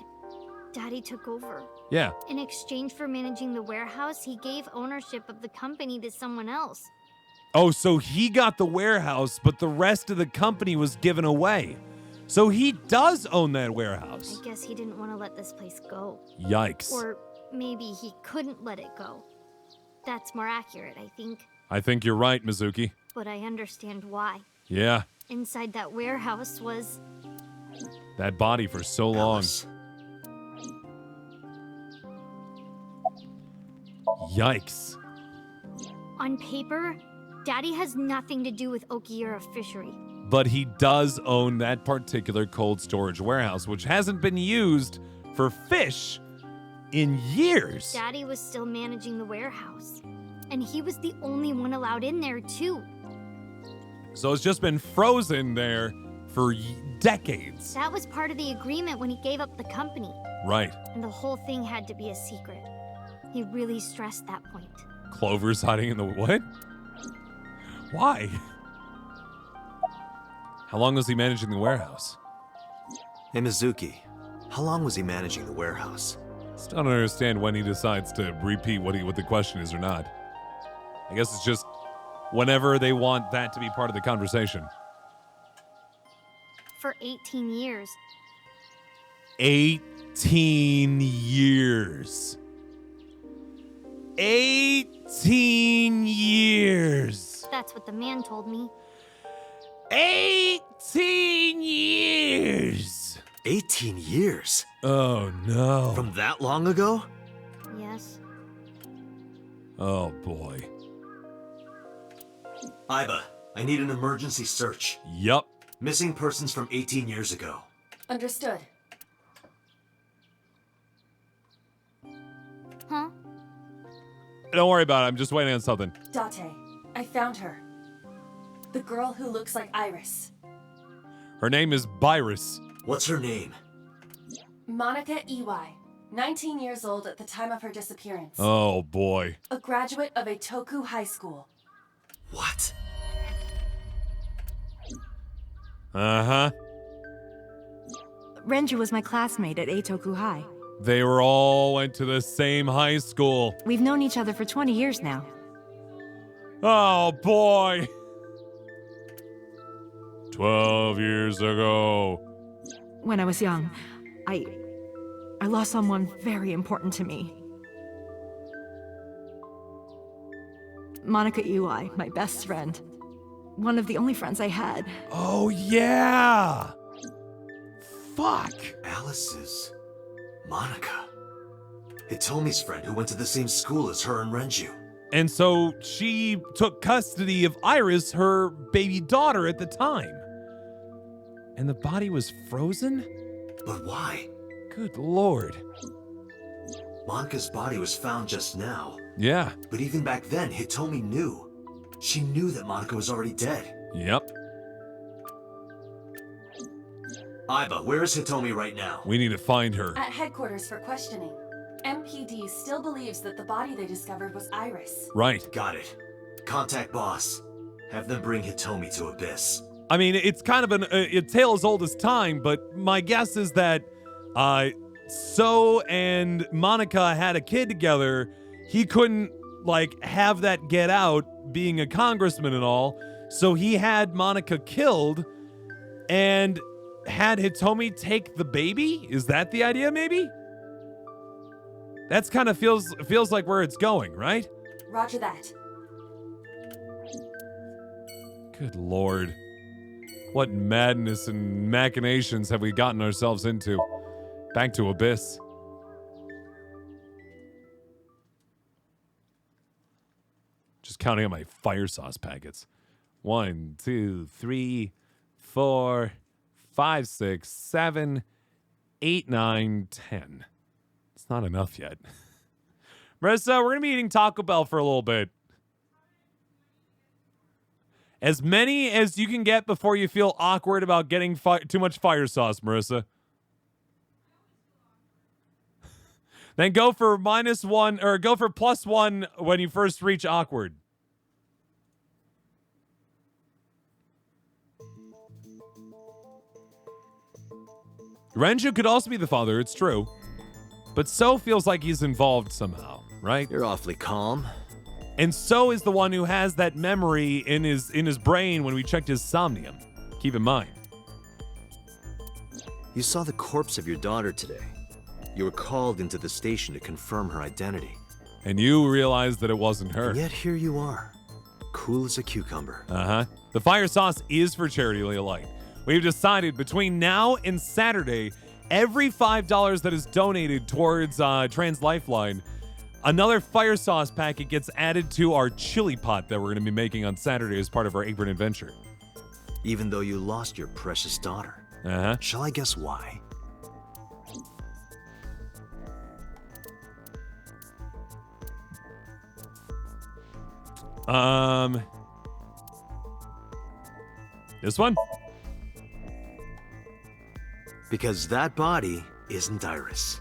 Daddy took over. Yeah. In exchange for managing the warehouse, he gave ownership of the company to someone else. Oh, so he got the warehouse, but the rest of the company was given away. So he does own that warehouse. I guess he didn't want to let this place go. Yikes. Or maybe he couldn't let it go. That's more accurate, I think. I think you're right, Mizuki. But I understand why. Yeah. Inside that warehouse was... That body for so long. Alice. Yikes. On paper, Daddy has nothing to do with Okiura Fishery. But he does own that particular cold storage warehouse, which hasn't been used for fish in years. Daddy was still managing the warehouse. And he was the only one allowed in there, too. So it's just been frozen there for decades. That was part of the agreement when he gave up the company. Right. And the whole thing had to be a secret. He really stressed that point. Clover's hiding in the what? Why? How long was he managing the warehouse? Hey, Mizuki. How long was he managing the warehouse? Still don't understand when he decides to repeat what the question is or not. I guess it's just whenever they want that to be part of the conversation. For 18 years. 18 years. 18 years. That's what the man told me. 18 years. 18 years? Oh, no. From that long ago? Yes. Oh, boy. Iba, I need an emergency search. Yup. Missing persons from 18 years ago. Understood. Huh? Don't worry about it. I'm just waiting on something. Date, I found her. The girl who looks like Iris. Her name is Byrus. What's her name? Monica Iwai, 19 years old at the time of her disappearance. Oh, boy. A graduate of Eitoku High School. What? Uh-huh. Renju was my classmate at Eitoku High. They were all went to the same high school. We've known each other for 20 years now. Oh, boy. 12 years ago. When I was young, I lost someone very important to me. Monica Iwai, my best friend. One of the only friends I had. Oh, yeah. Fuck. Alice's Monica. Hitomi's friend who went to the same school as her and Renju. And so she took custody of Iris, her baby daughter at the time. And the body was frozen? But why? Good Lord. Monica's body was found just now. Yeah. But even back then, Hitomi knew. She knew that Monica was already dead. Yep. Iba, where is Hitomi right now? We need to find her. At headquarters for questioning. MP SED still believes that the body they discovered was Iris. Right. Got it. Contact boss. Have them bring Hitomi to Abyss. I mean, it's kind of a tale as old as time, but my guess is that So and Monica had a kid together. He couldn't, like, have that get out, being a congressman and all, so he had Monica killed and had Hitomi take the baby? Is that the idea, maybe? That's kind of feels like where it's going, right? Roger that. Good Lord. What madness and machinations have we gotten ourselves into? Back to Abyss. Just counting on my fire sauce packets. 1, 2, 3, 4, 5, 6, 7, 8, 9, 10. It's not enough yet. Marissa, we're going to be eating Taco Bell for a little bit. As many as you can get before you feel awkward about getting too much fire sauce, Marissa. Then go for -1, or go for +1 when you first reach awkward. Renju could also be the father, it's true. But So feels like he's involved somehow, right? You're awfully calm. And So is the one who has that memory in his brain when we checked his Somnium. Keep in mind. You saw the corpse of your daughter today. You were called into the station to confirm her identity. And you realized that it wasn't her. And yet here you are, cool as a cucumber. Uh-huh. The fire sauce is for charity, Leah Light. We've decided between now and Saturday, every $5 that is donated towards Trans Lifeline, another fire sauce packet gets added to our chili pot that we're going to be making on Saturday as part of our apron adventure. Even though you lost your precious daughter. Uh-huh. Shall I guess why? This one? Because that body isn't Iris.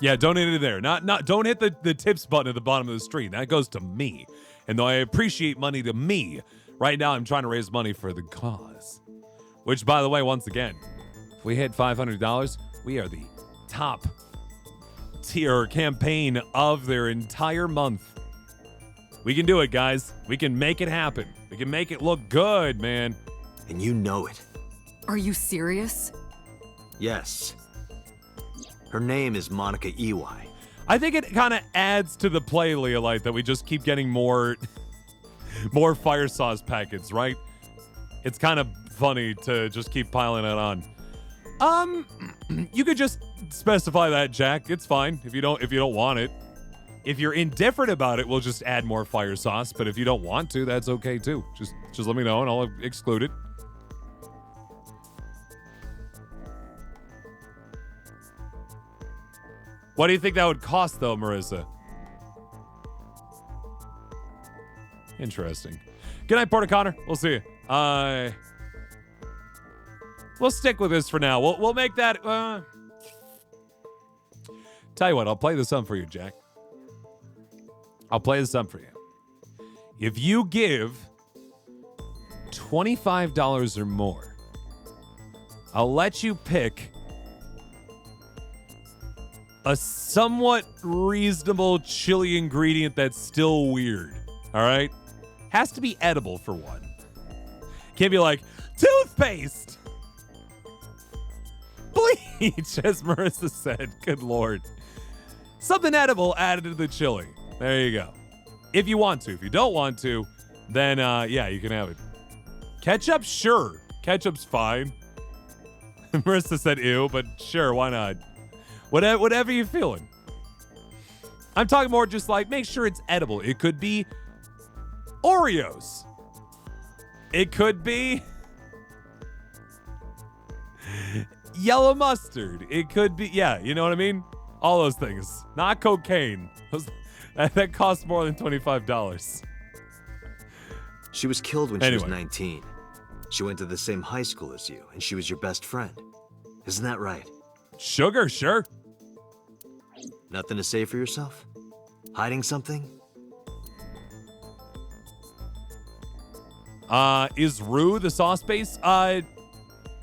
Yeah, donate it there. Don't hit the tips button at the bottom of the screen. That goes to me. And though I appreciate money to me, right now I'm trying to raise money for the cause. Which, by the way, once again, if we hit $500, we are the top tier campaign of their entire month. We can do it, guys. We can make it happen. We can make it look good, man. And you know it. Are you serious? Yes. Her name is Monica Iwai. I think it kind of adds to the play, Leolite, that we just keep getting more fire sauce packets, right? It's kind of funny to just keep piling it on. You could just specify that, Jack. It's fine if you don't want it. If you're indifferent about it, we'll just add more fire sauce. But if you don't want to, that's okay too. Just let me know and I'll exclude it. What do you think that would cost, though, Marissa? Interesting. Good night, Porter Connor. We'll see you. We'll stick with this for now. We'll make that. Tell you what, I'll play this up for you, Jack. I'll play this up for you. If you give $25 or more, I'll let you pick a somewhat reasonable chili ingredient that's still weird. All right? Has to be edible for one. Can't be like, toothpaste! Bleach, as Marissa said. Good Lord. Something edible added to the chili. There you go. If you want to. If you don't want to, then, yeah, you can have it. Ketchup? Sure. Ketchup's fine. Marissa said ew, but sure, why not? Whatever you're feeling. I'm talking more just like, make sure it's edible. It could be Oreos. It could be yellow mustard. It could be, yeah, you know what I mean? All those things. Not cocaine. That costs more than $25. She was killed when she was 19. She went to the same high school as you, and she was your best friend. Isn't that right? Sugar, sure. Nothing to say for yourself? Hiding something? Is roux the sauce base?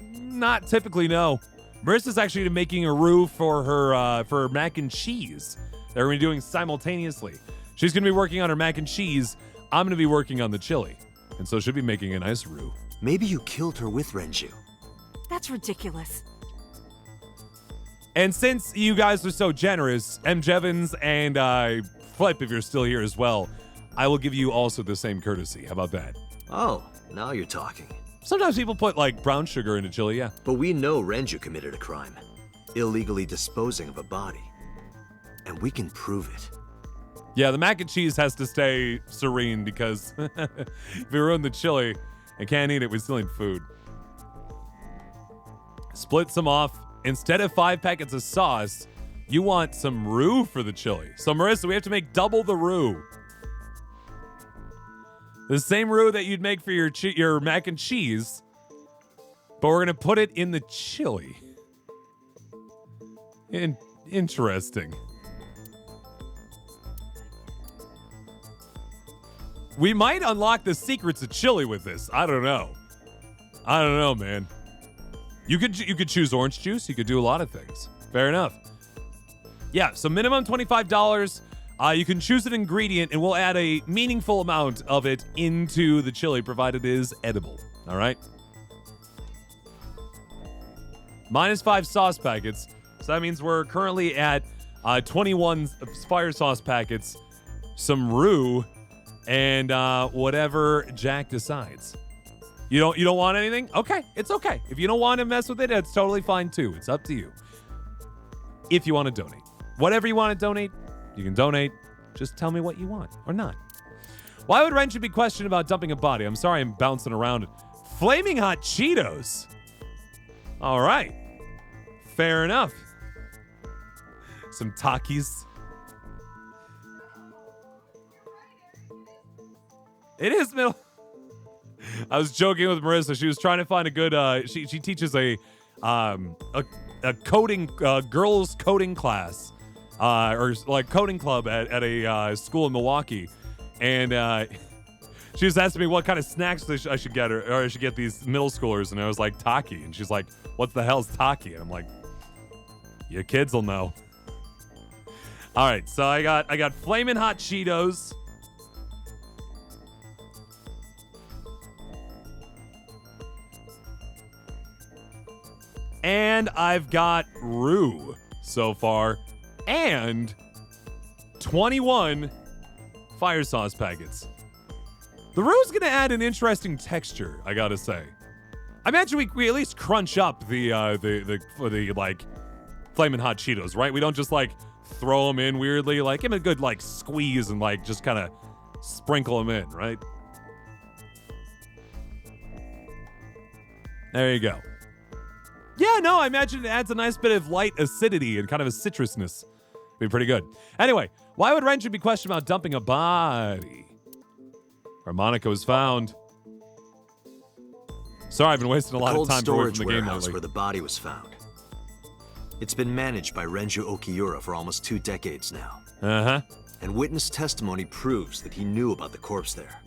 Not typically, no. Marissa's actually making a roux for her mac and cheese that we're gonna be doing simultaneously. She's gonna be working on her mac and cheese. I'm gonna be working on the chili, and so she'll be making a nice roux. Maybe you killed her with Renju. That's ridiculous. And since you guys are so generous, M. Jevons and Flip, if you're still here as well, I will give you also the same courtesy. How about that? Oh, now you're talking. Sometimes people put like brown sugar into chili, yeah. But we know Renju committed a crime. Illegally disposing of a body. And we can prove it. Yeah, the mac and cheese has to stay serene because if we ruin the chili and can't eat it, we still need food. Split some off. Instead of 5 packets of sauce, you want some roux for the chili. So Marissa, we have to make double the roux. The same roux that you'd make for your mac and cheese, but we're gonna put it in the chili. Interesting. We might unlock the secrets of chili with this. I don't know. I don't know, man. You could choose orange juice. You could do a lot of things. Fair enough. Yeah, so minimum $25. You can choose an ingredient, and we'll add a meaningful amount of it into the chili, provided it is edible. All right? -5 sauce packets. So that means we're currently at 21 fire sauce packets, some roux, and whatever Jack decides. You don't want anything? Okay, it's okay. If you don't want to mess with it, it's totally fine too. It's up to you. If you want to donate. Whatever you want to donate, you can donate. Just tell me what you want or not. Why would Renju be questioned about dumping a body? I'm sorry I'm bouncing around. Flaming hot Cheetos. All right. Fair enough. Some Takis. It is middle. I was joking with Marissa. She was trying to find a good. She teaches a coding girls coding class, or like coding club at a school in Milwaukee, and she was asking me what kind of snacks I should get her, or I should get these middle schoolers, and I was like Taki, and she's like, "What the hell's Taki?" And I'm like, "Your kids will know." All right, so I got flaming hot Cheetos. And I've got roux so far, and 21 fire sauce packets. The roux is going to add an interesting texture, I gotta say. I imagine we at least crunch up the like flaming hot Cheetos, right? We don't just like throw them in weirdly, like give them a good like squeeze and like just kind of sprinkle them in, right? There you go. Yeah, no, I imagine it adds a nice bit of light acidity and kind of a citrusness. Be pretty good. Anyway, why would Renju be questioned about dumping a body? Harmonica was found. Sorry, I've been wasting a lot of time away from the game lately. Where the body was found. It's been managed by Renju Okiura for almost 2 decades now. Uh-huh. And witness testimony proves that he knew about the corpse there.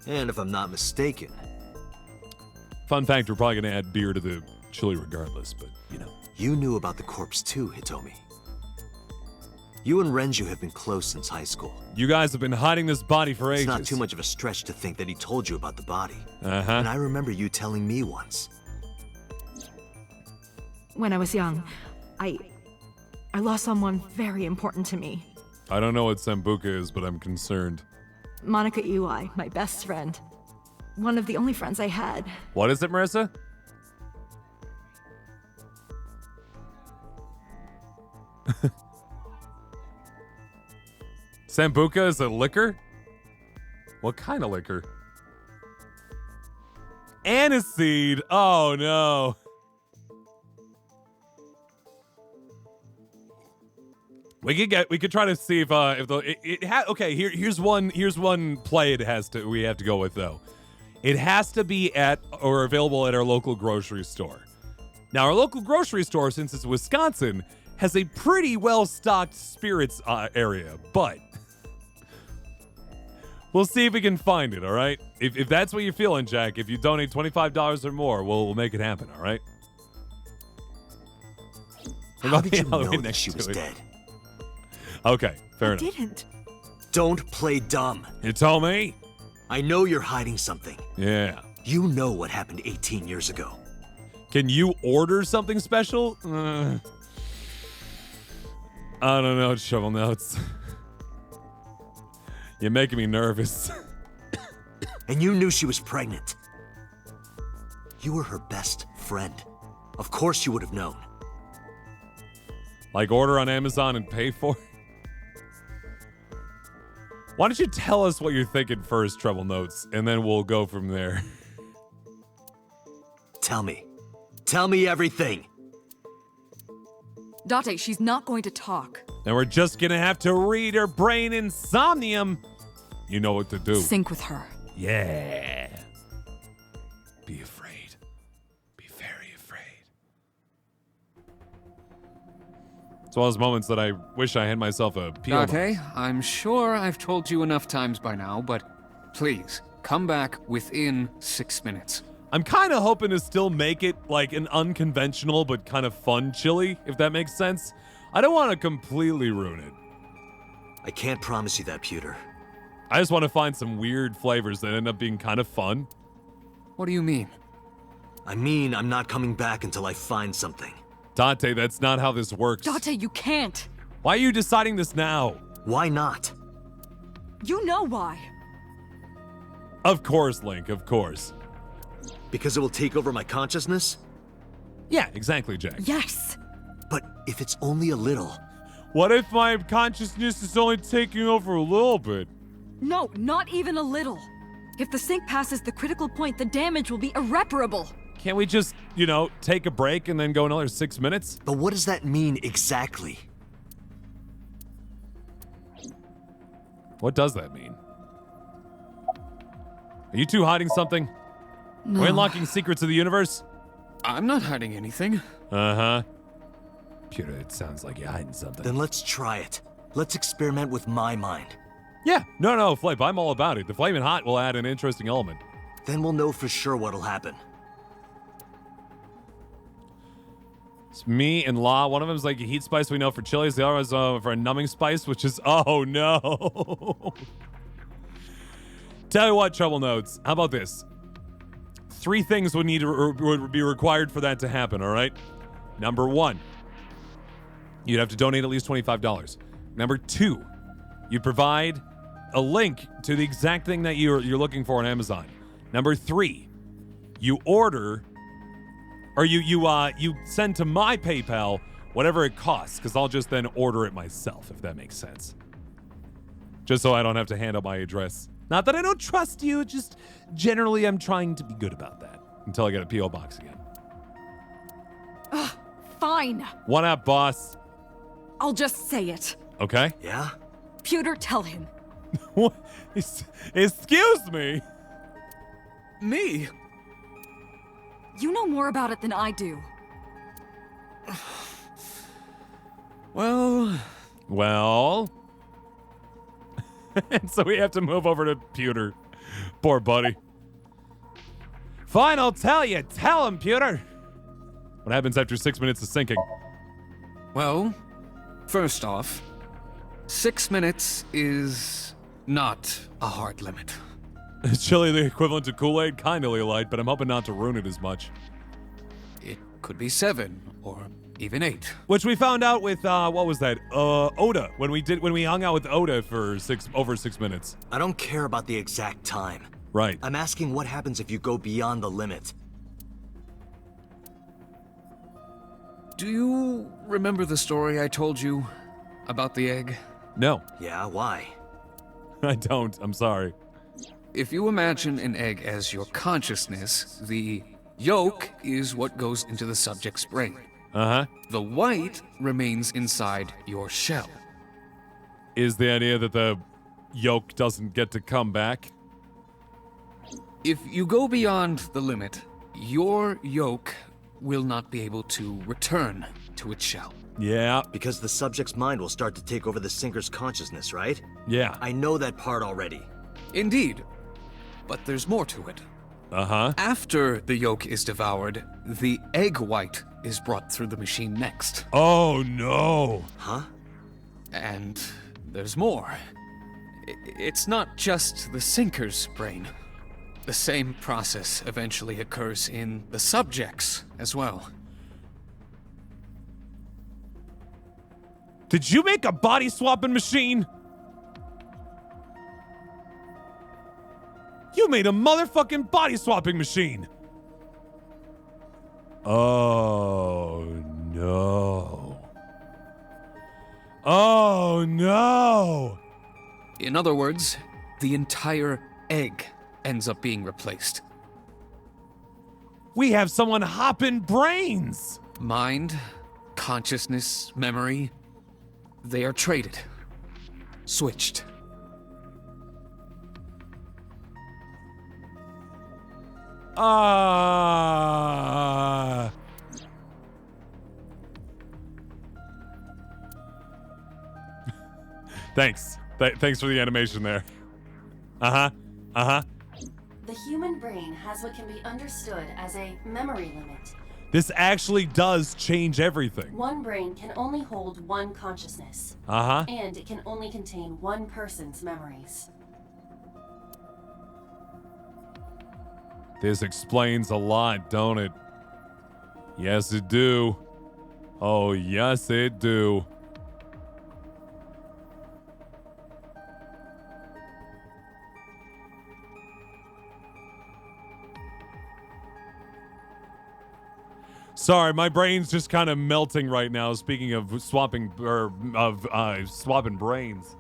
And if I'm not mistaken... Fun fact, we're probably going to add beer to the chili regardless, but, you know. You knew about the corpse too, Hitomi. You and Renju have been close since high school. You guys have been hiding this body for ages. It's not too much of a stretch to think that he told you about the body. Uh-huh. And I remember you telling me once. When I was young, I lost someone very important to me. I don't know what Sambuca is, but I'm concerned. Monica Iwai, my best friend. One of the only friends I had. What is it, Marissa? Sambuca is a liquor? What kind of liquor? Aniseed. Oh no. We could try to see if okay, here's one play we have to go with though. It has to be at or available at our local grocery store. Now our local grocery store, since it's Wisconsin, has a pretty well-stocked spirits area, but we'll see if we can find it, all right? If that's what you're feeling, Jack, if you donate $25 or more, we'll make it happen, all right? How did you know that she was dead? Okay, fair enough. I didn't. Don't play dumb. You told me? I know you're hiding something. Yeah. You know what happened 18 years ago. Can you order something special? I don't know, Shovel Notes. You're making me nervous. And you knew she was pregnant. You were her best friend. Of course you would have known. Like order on Amazon and pay for it? Why don't you tell us what you're thinking first, Trouble Notes, and then we'll go from there. Tell me. Tell me everything. Date, she's not going to talk. And we're just gonna have to read her brain in Somnium. You know what to do. Sync with her. Yeah. Be afraid. Be very afraid. It's one of those moments that I wish I had myself a P.O. Date, I'm sure I've told you enough times by now, but please, come back within 6 minutes. I'm kind of hoping to still make it like an unconventional but kind of fun chili, if that makes sense. I don't want to completely ruin it. I can't promise you that, Pewter. I just want to find some weird flavors that end up being kind of fun. What do you mean? I mean, I'm not coming back until I find something. Dante, that's not how this works. Date, you can't. Why are you deciding this now? Why not? You know why. Of course, Link, of course. Because it will take over my consciousness? Yeah, exactly, Jack. Yes. But if it's only a little... What if my consciousness is only taking over a little bit? No, not even a little. If the sync passes the critical point, the damage will be irreparable. Can't we just, you know, take a break and then go another 6 minutes? But what does that mean exactly? What does that mean? Are you two hiding something? No. We're unlocking secrets of the universe? I'm not hiding anything. Uh-huh. Pewter, it sounds like you're hiding something. Then let's try it. Let's experiment with my mind. Yeah, no, Flip, I'm all about it. The Flamin' Hot will add an interesting element. Then we'll know for sure what'll happen. It's me and La. One of them's like a heat spice we know for chilies. The other one's for a numbing spice, which is, oh no. Tell you what, Trouble Notes. How about this? 3 things would would be required for that to happen, all right? Number 1, you'd have to donate at least $25. Number 2, you'd provide a link to the exact thing that you're looking for on Amazon. Number 3, you order, or you send to my PayPal whatever it costs, because I'll just then order it myself, if that makes sense. Just so I don't have to hand out my address. Not that I don't trust you, just generally I'm trying to be good about that until I get a P.O. box again. Fine. What up, boss? I'll just say it. Okay. Yeah? Pewter, tell him. What? Excuse me? Me? You know more about it than I do. Well... And so we have to move over to Pewter. Poor buddy. Fine, I'll tell you. Tell him, Pewter. What happens after 6 minutes of sinking? Well, first off, 6 minutes is not a hard limit. Is chili the equivalent to Kool-Aid? Kinda light, but I'm hoping not to ruin it as much. It could be 7 or even 8. Which we found out with, what was that? Oda. When we hung out with Oda for over 6 minutes. I don't care about the exact time. Right. I'm asking what happens if you go beyond the limit. Do you remember the story I told you about the egg? No. Yeah, why? I don't. I'm sorry. If you imagine an egg as your consciousness, the yolk is what goes into the subject's brain. Uh-huh. The white remains inside your shell. Is the idea that the yolk doesn't get to come back? If you go beyond the limit, your yolk will not be able to return to its shell. Yeah. Because the subject's mind will start to take over the sinker's consciousness, right? Yeah. I know that part already. Indeed. But there's more to it. Uh-huh. After the yolk is devoured, the egg white is brought through the machine next. Oh, no. Huh? And there's more. It's not just the sinker's brain. The same process eventually occurs in the subject's as well. Did you make a body swapping machine? You made a motherfucking body swapping machine. Oh, no. Oh, no. In other words, the entire egg ends up being replaced. We have someone hopping brains. Mind, consciousness, memory, they are traded. Switched. Thanks. Thanks for the animation there. Uh-huh. Uh-huh. The human brain has what can be understood as a memory limit. This actually does change everything. One brain can only hold one consciousness. Uh-huh. And it can only contain one person's memories. This explains a lot, don't it? Yes, it do. Oh, yes, it do. Sorry, my brain's just kind of melting right now. Speaking of swapping swapping brains.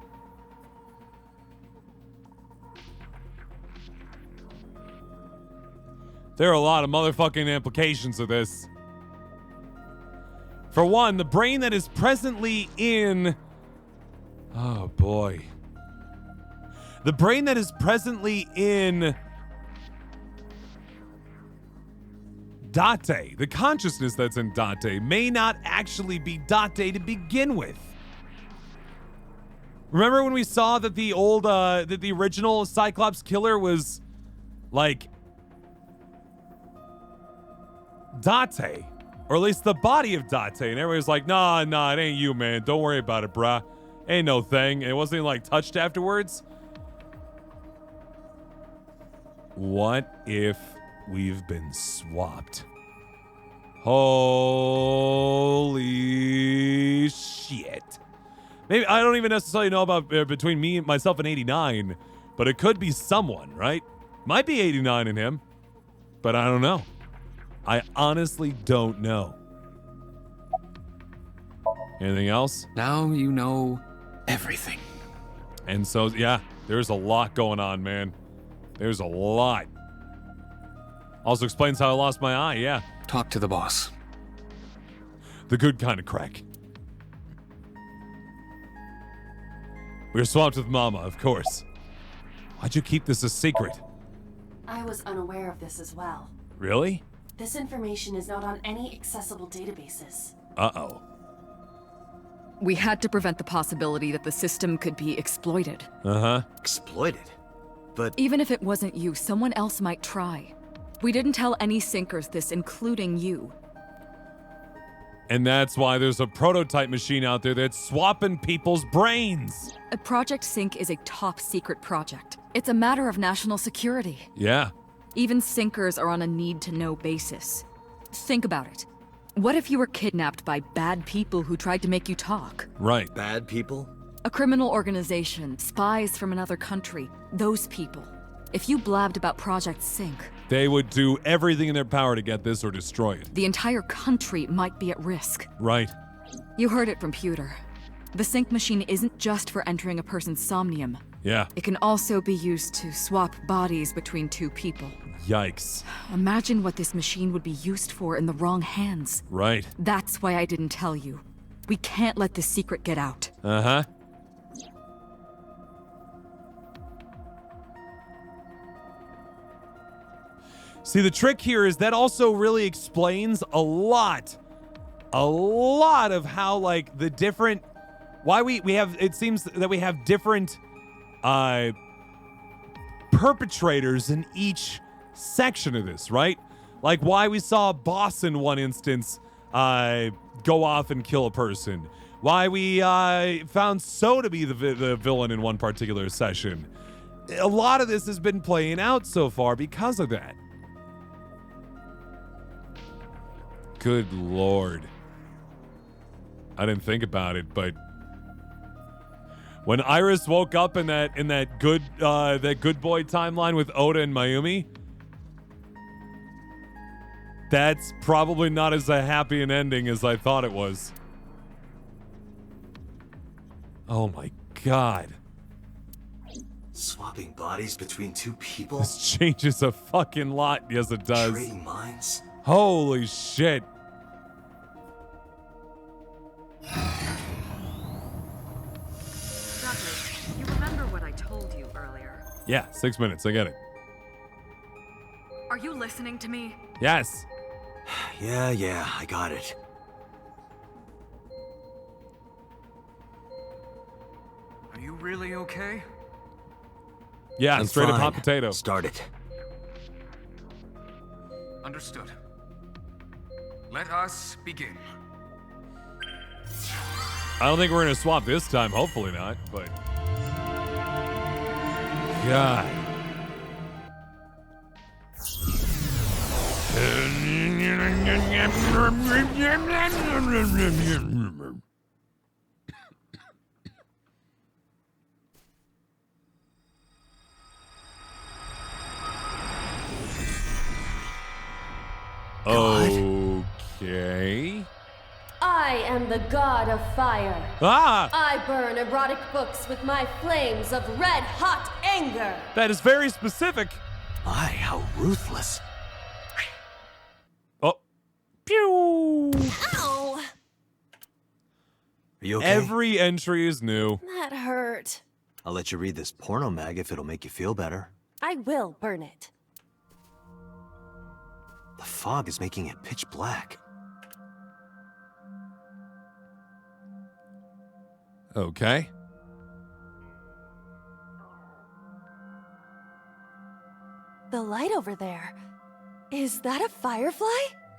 There are a lot of motherfucking implications of this. For one, the brain that is presently in... Oh, boy. The brain that is presently in... Date, the consciousness that's in Date, may not actually be Date to begin with. Remember when we saw that the old, that the original Cyclops killer was, like, Date, or at least the body of Date, and everybody was like, nah, it ain't you, man. Don't worry about it, bruh. Ain't no thing. And it wasn't even, like, touched afterwards. What if we've been swapped? Holy shit. Maybe I don't even necessarily know about between me, myself, and 89, but it could be someone, right? Might be 89 and him, but I don't know. I honestly don't know. Anything else? Now you know everything. And so, yeah, there's a lot going on, man. There's a lot. Also explains how I lost my eye, yeah. Talk to the boss. The good kind of crack. We were swapped with Mama, of course. Why'd you keep this a secret? I was unaware of this as well. Really? This information is not on any accessible databases. Uh-oh. We had to prevent the possibility that the system could be exploited. Uh-huh. Exploited? But... Even if it wasn't you, someone else might try. We didn't tell any sinkers this, including you. And that's why there's a prototype machine out there that's swapping people's brains. Project Sync is a top-secret project. It's a matter of national security. Yeah. Even sinkers are on a need-to-know basis. Think about it. What if you were kidnapped by bad people who tried to make you talk? Right. Bad people? A criminal organization, spies from another country, those people. If you blabbed about Project Sync, they would do everything in their power to get this or destroy it. The entire country might be at risk. Right. You heard it from Pewter. The Sync machine isn't just for entering a person's Somnium. Yeah. It can also be used to swap bodies between two people. Yikes. Imagine what this machine would be used for in the wrong hands. Right. That's why I didn't tell you. We can't let this secret get out. Uh-huh. See, the trick here is that also really explains a lot a lot of how, like, the different, why we have, it seems that we have different perpetrators in each section of this, right? Like why we saw Boss in one instance go off and kill a person. Why we found So to be the villain in one particular session. A lot of this has been playing out so far because of that. Good Lord. I didn't think about it, but when Iris woke up in that good boy timeline with Oda and Mayumi, that's probably not as a happy an ending as I thought it was. Oh my God. Swapping bodies between two people? This changes a fucking lot. Yes, it does. Trading minds? Holy shit. Douglas, you remember what I told you earlier? Yeah, 6 minutes. I get it. Are you listening to me? Yes. Yeah, I got it. Are you really okay? Yeah, I'm straight up fine. hot potato. Start it. Understood. Let us begin. I don't think we're going to swap this time. Hopefully not, but... God. Okay. I am the god of fire. Ah! I burn erotic books with my flames of red-hot anger. That is very specific. My, how ruthless. Oh. Pew! Ow! Are you okay? Every entry is new. That hurt. I'll let you read this porno mag if it'll make you feel better. I will burn it. The fog is making it pitch black. Okay. The light over there. Is that a firefly?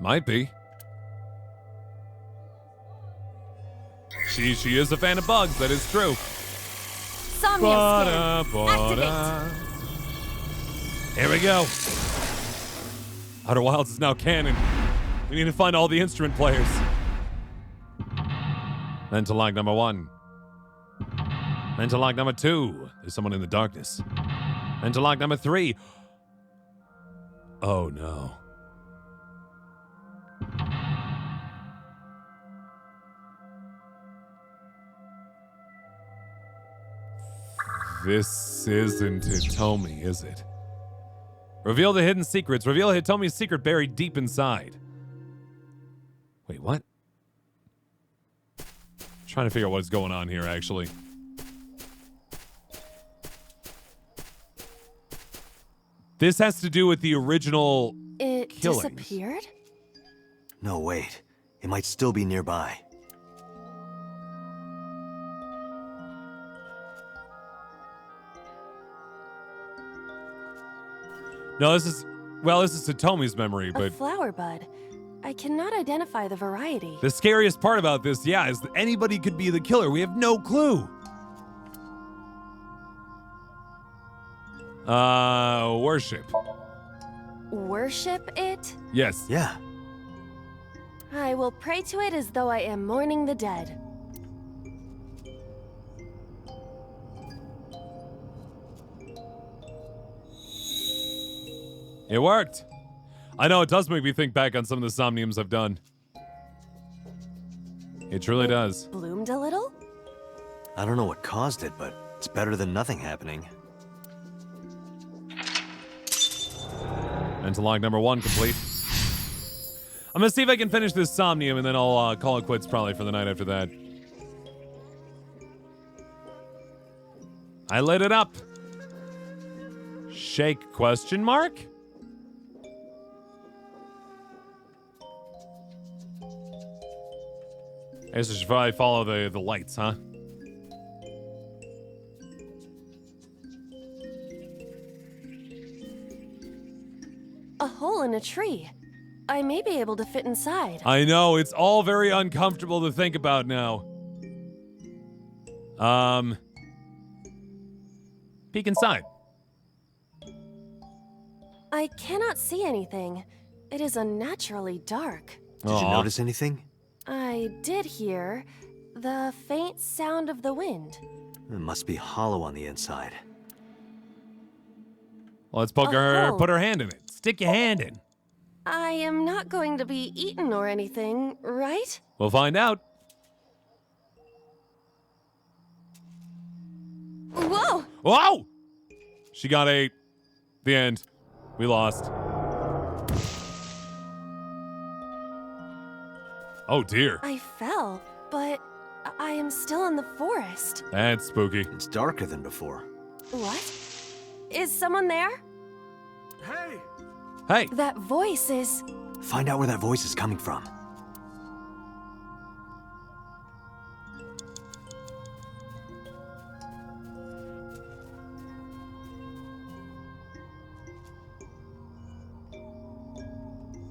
Might be. She is a fan of bugs, that is true. Somnium skin. Activate. Here we go. Outer Wilds is now canon. We need to find all the instrument players. Mental log number 1. Mental log number 2. There's someone in the darkness. Mental log number 3. Oh no. This isn't Hitomi, is it? Reveal the hidden secrets. Reveal Hitomi's secret buried deep inside. Wait, what? Trying to figure out what's going on here, actually. This has to do with the original It killings. disappeared? No, wait. It might still be nearby. No, this is Hitomi's memory, A but flower bud. I cannot identify the variety. the scariest part about this, yeah, is that anybody could be the killer. We have no clue. Worship. Worship it? Yes. Yeah. I will pray to it as though I am mourning the dead. It worked. I know, it does make me think back on some of the Somniums I've done. It truly does. Bloomed a little? I don't know what caused it, but it's better than nothing happening. Mental log number 1 complete. I'm gonna see if I can finish this Somnium, and then I'll call it quits probably for the night after that. I lit it up. Shake question mark? I guess I should probably follow the lights, huh? A hole in a tree. I may be able to fit inside. I know, it's all very uncomfortable to think about now. Peek inside. I cannot see anything. It is unnaturally dark. Did you notice anything? I did hear the faint sound of the wind. It must be hollow on the inside. Well, let's put her hand in it. Stick your hand in. I am not going to be eaten or anything, right? We'll find out. Whoa! Whoa! She got 8. The end. We lost. Oh dear. I fell, but I am still in the forest. That's spooky. It's darker than before. What? Is someone there? Hey! Hey! That voice is... Find out where that voice is coming from.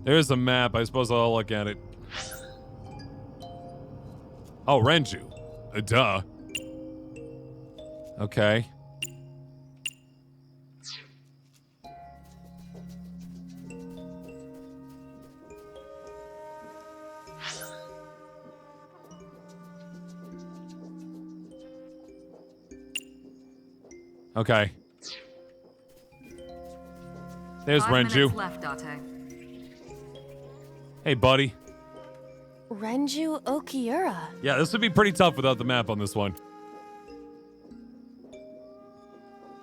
There's a map. I suppose I'll look at it. Oh, Renju. Duh. Okay. Okay. There's 5 Renju. minutes left, Date. Hey, buddy. Renju Okiura. Yeah, this would be pretty tough without the map on this one.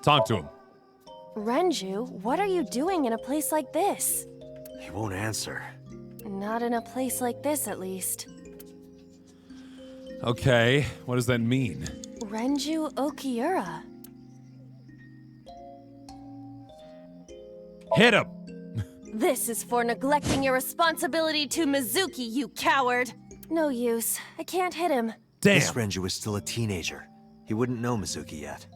Talk to him. Renju, what are you doing in a place like this? He won't answer. Not in a place like this, at least. Okay, what does that mean? Renju Okiura. Hit him! This is for neglecting your responsibility to Mizuki, you coward! No use. I can't hit him. Damn. This Renju is still a teenager. He wouldn't know Mizuki yet.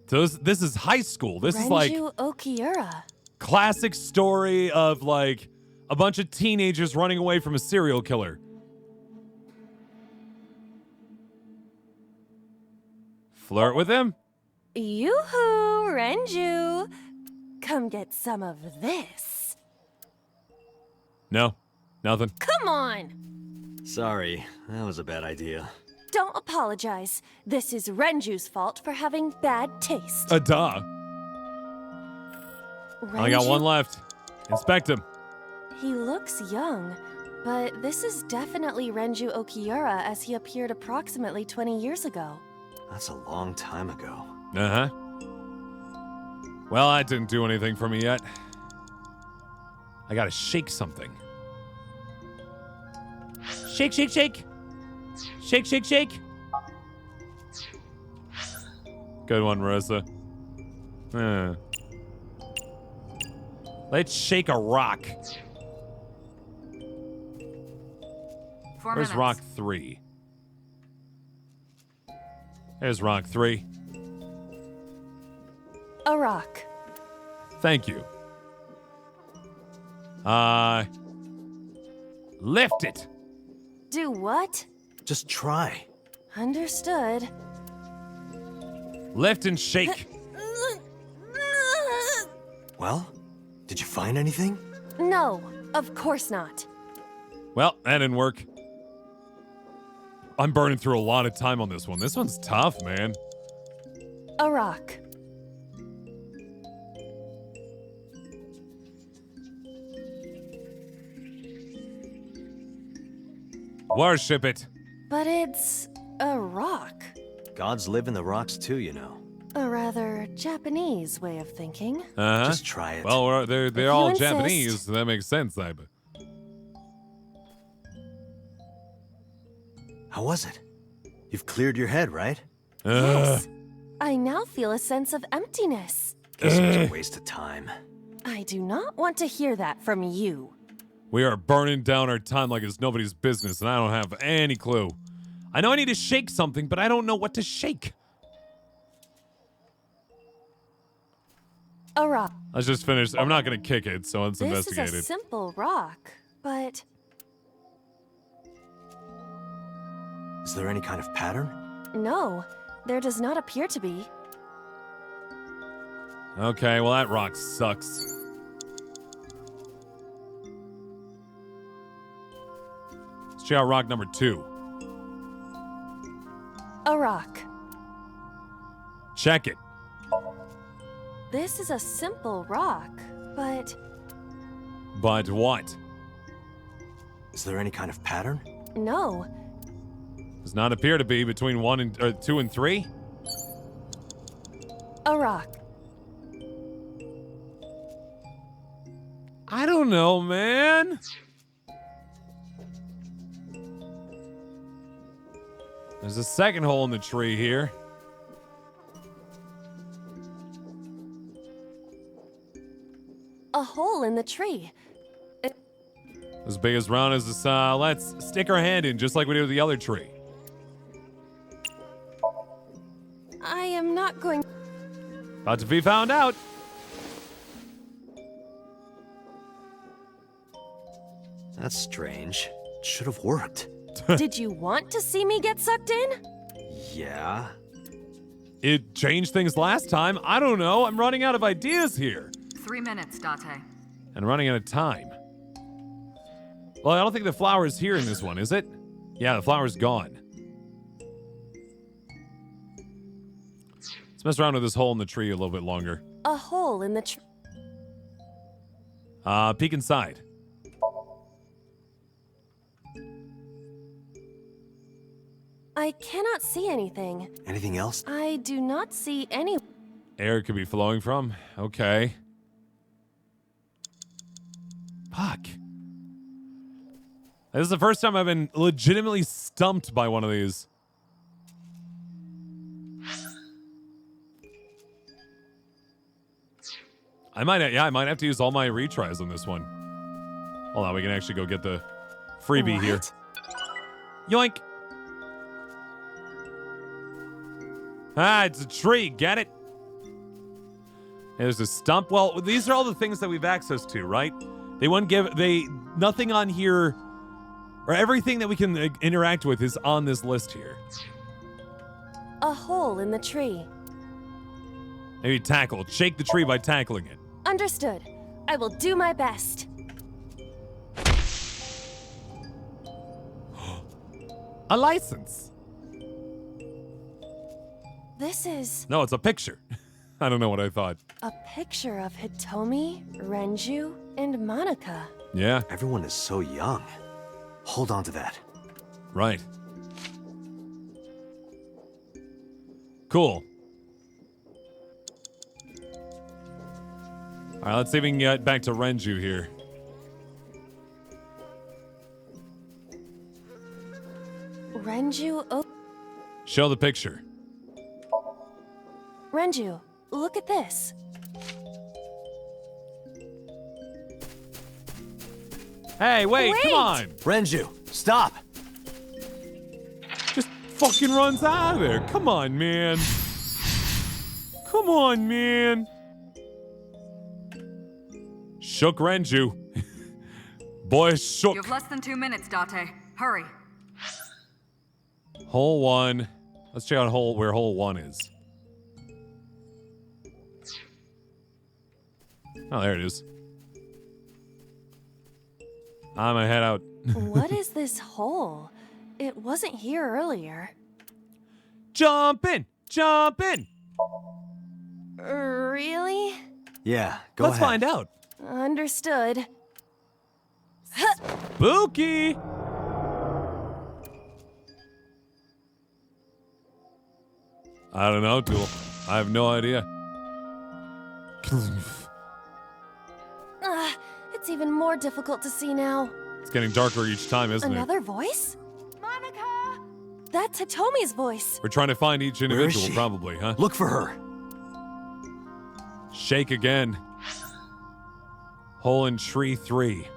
So this is high school. This is like Renju Okiura. classic story of like a bunch of teenagers running away from a serial killer. Flirt with him? Yoo-hoo, Renju! Come get some of this. No, nothing. Come on! Sorry, that was a bad idea. Don't apologize. This is Renju's fault for having bad taste. Duh. I only got one left. Inspect him. He looks young, but this is definitely Renju Okiura as he appeared approximately 20 years ago. That's a long time ago. Uh-huh. Well, that didn't do anything for me yet. I gotta shake something. Shake, shake, shake. Shake, shake, shake. Good one, Marissa. Let's shake a rock. 4 Where's minutes. rock 3? There's rock 3. A rock. Thank you. Lift it. Do what? Just try. Understood. Lift and shake. Well, did you find anything? No, of course not. Well, that didn't work. I'm burning through a lot of time on this one. This one's tough, man. A rock. Worship it. But it's a rock. Gods live in the rocks too, you know. A rather Japanese way of thinking. Uh-huh. Just try it. Well, they're If you all insist. Japanese, so that makes sense. How was it? You've cleared your head, right? Yes. I now feel a sense of emptiness. Guess it was a waste of time. I do not want to hear that from you. We are burning down our time like it's nobody's business, and I don't have any clue. I know I need to shake something, but I don't know what to shake. A rock. Let's just finish. I'm not going to kick it, so let's investigate This is a it. simple rock, but Is there any kind of pattern? no, there does not appear to be. Okay, well, that rock sucks. Let's check out rock number 2. A rock. Check it. This is a simple rock, but But what? Is there any kind of pattern? no, Does not appear to be between 2 and 3. a rock. I don't know, man. There's a second hole in the tree here. A hole in the tree. As big as round as this. Let's stick our hand in just like we did with the other tree. I am not going. About to be found out. That's strange. It should have worked. Did you want to see me get sucked in? Yeah. It changed things last time. I don't know. I'm running out of ideas here. 3 minutes, Date. And running out of time. Well, I don't think the flower's here in this one, is it? Yeah, the flower's gone. Let's mess around with this hole in the tree a little bit longer. A hole in the tree. Peek inside. I cannot see anything. Anything else? I do not see any. Air could be flowing from. Okay. Fuck. This is the first time I've been legitimately stumped by one of these. I might have to use all my retries on this one. Hold on, we can actually go get the freebie here. Yoink. Ah, it's a tree. Get it? There's a stump. Well, these are all the things that we've access to, right? They wouldn't give nothing on here, or everything that we can interact with is on this list here. A hole in the tree. Maybe tackle. Shake the tree by tackling it. Understood. I will do my best. A license. This is No, it's a picture. I don't know what I thought. a picture of Hitomi, Renju, and Monica. Yeah. Everyone is so young. Hold on to that. Right. Cool. All right, let's see if we can get back to Renju here. Renju, oh, Show the picture. Renju, look at this. Hey, wait, Wait! come on. Renju, stop! Just fucking runs out of there. Come on, man. Come on, man. Shook Renju. Boy, shook. You have less than 2 minutes, Date. Hurry. Hole 1. Let's check out where hole 1 is. Oh, there it is. I'm gonna head out. What is this hole? It wasn't here earlier. Jump in! Jump in! Really? Yeah, go Let's ahead. find out. Understood. Spooky! I don't know, Tool. I have no idea. It's even more difficult to see now. It's getting darker each time, isn't Another voice? Monica! That's Hitomi's voice. it? We're trying to find each Where is individual, she? probably, huh? Look for her. Shake again. Hole in tree 3.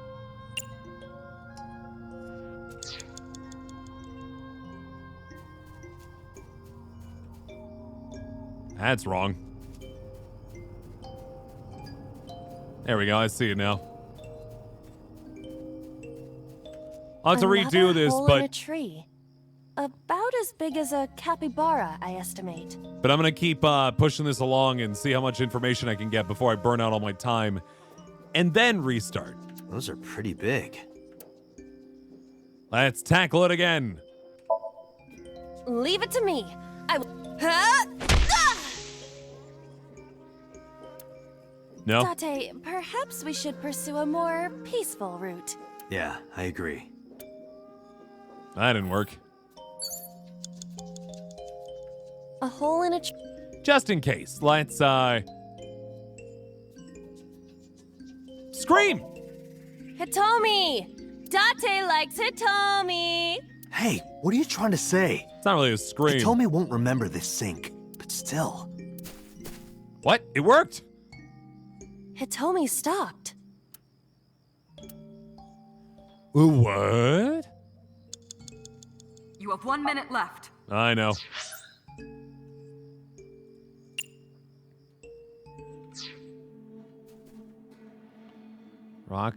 That's wrong. There we go. I see it now. I'll have to redo this, hole but in a tree. About as big as a capybara, I estimate. I'm gonna keep pushing this along and see how much information I can get before I burn out all my time, and then restart. Those are pretty big. Let's tackle it again. Leave it to me. I will. Huh? Ah! No? Date, perhaps we should pursue a more peaceful route. Yeah, I agree. That didn't work. A hole in a Just in case, let's scream! Hitomi! Date likes Hitomi! Hey, what are you trying to say? It's not really a scream. Hitomi won't remember this sink, but still. What? It worked? Hitomi stopped. What? You have 1 minute left. I know. Rock,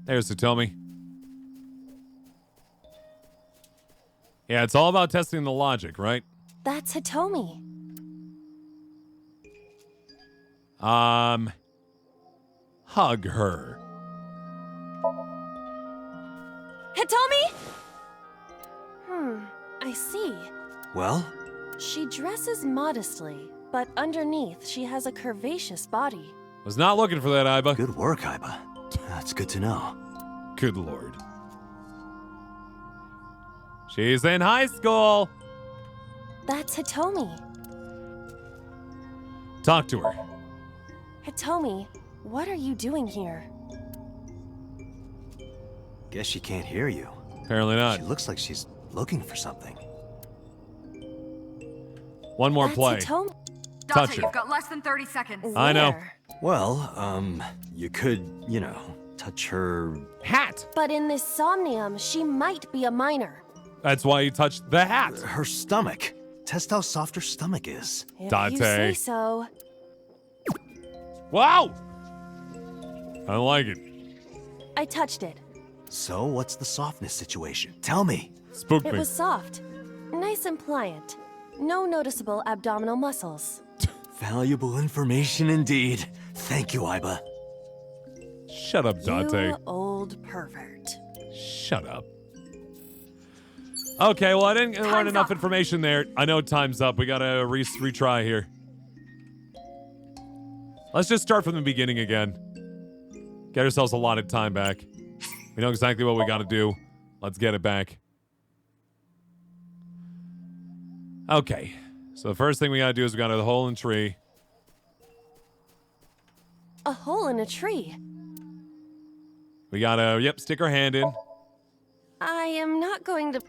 there's Hitomi. Yeah, it's all about testing the logic, right? That's Hitomi. Hug her. Hitomi? I see. Well? She dresses modestly, but underneath she has a curvaceous body. Was not looking for that, Iba. Good work, Iba. That's good to know. Good lord. She's in high school. That's Hitomi. Talk to her. Hitomi, what are you doing here? Guess she can't hear you. Apparently not. She looks like she's looking for something. One more That's play. Hitomi. Touch Date, her. you've got less than 30 seconds. I know. Where? Well, you could, touch her... Hat. But in this Somnium, she might be a minor. That's why you touched the hat. Her stomach. Test how soft her stomach is. If Date. you say so. Wow. I like it. I touched it. So, what's the softness situation? Tell me. Spooked It me. was soft. Nice and pliant. No noticeable abdominal muscles. Valuable information indeed. Thank you, Iba. Shut up, Dante. You old pervert. Shut up. Okay, well, I didn't learn Time's enough up. information there. I know time's up. We gotta retry here. Let's just start from the beginning again. Get ourselves a lot of time back. We know exactly what we gotta do. Let's get it back. Okay. So the first thing we gotta do is we gotta the hole in the tree. A hole in a tree. We gotta, stick our hand in. I am not going to.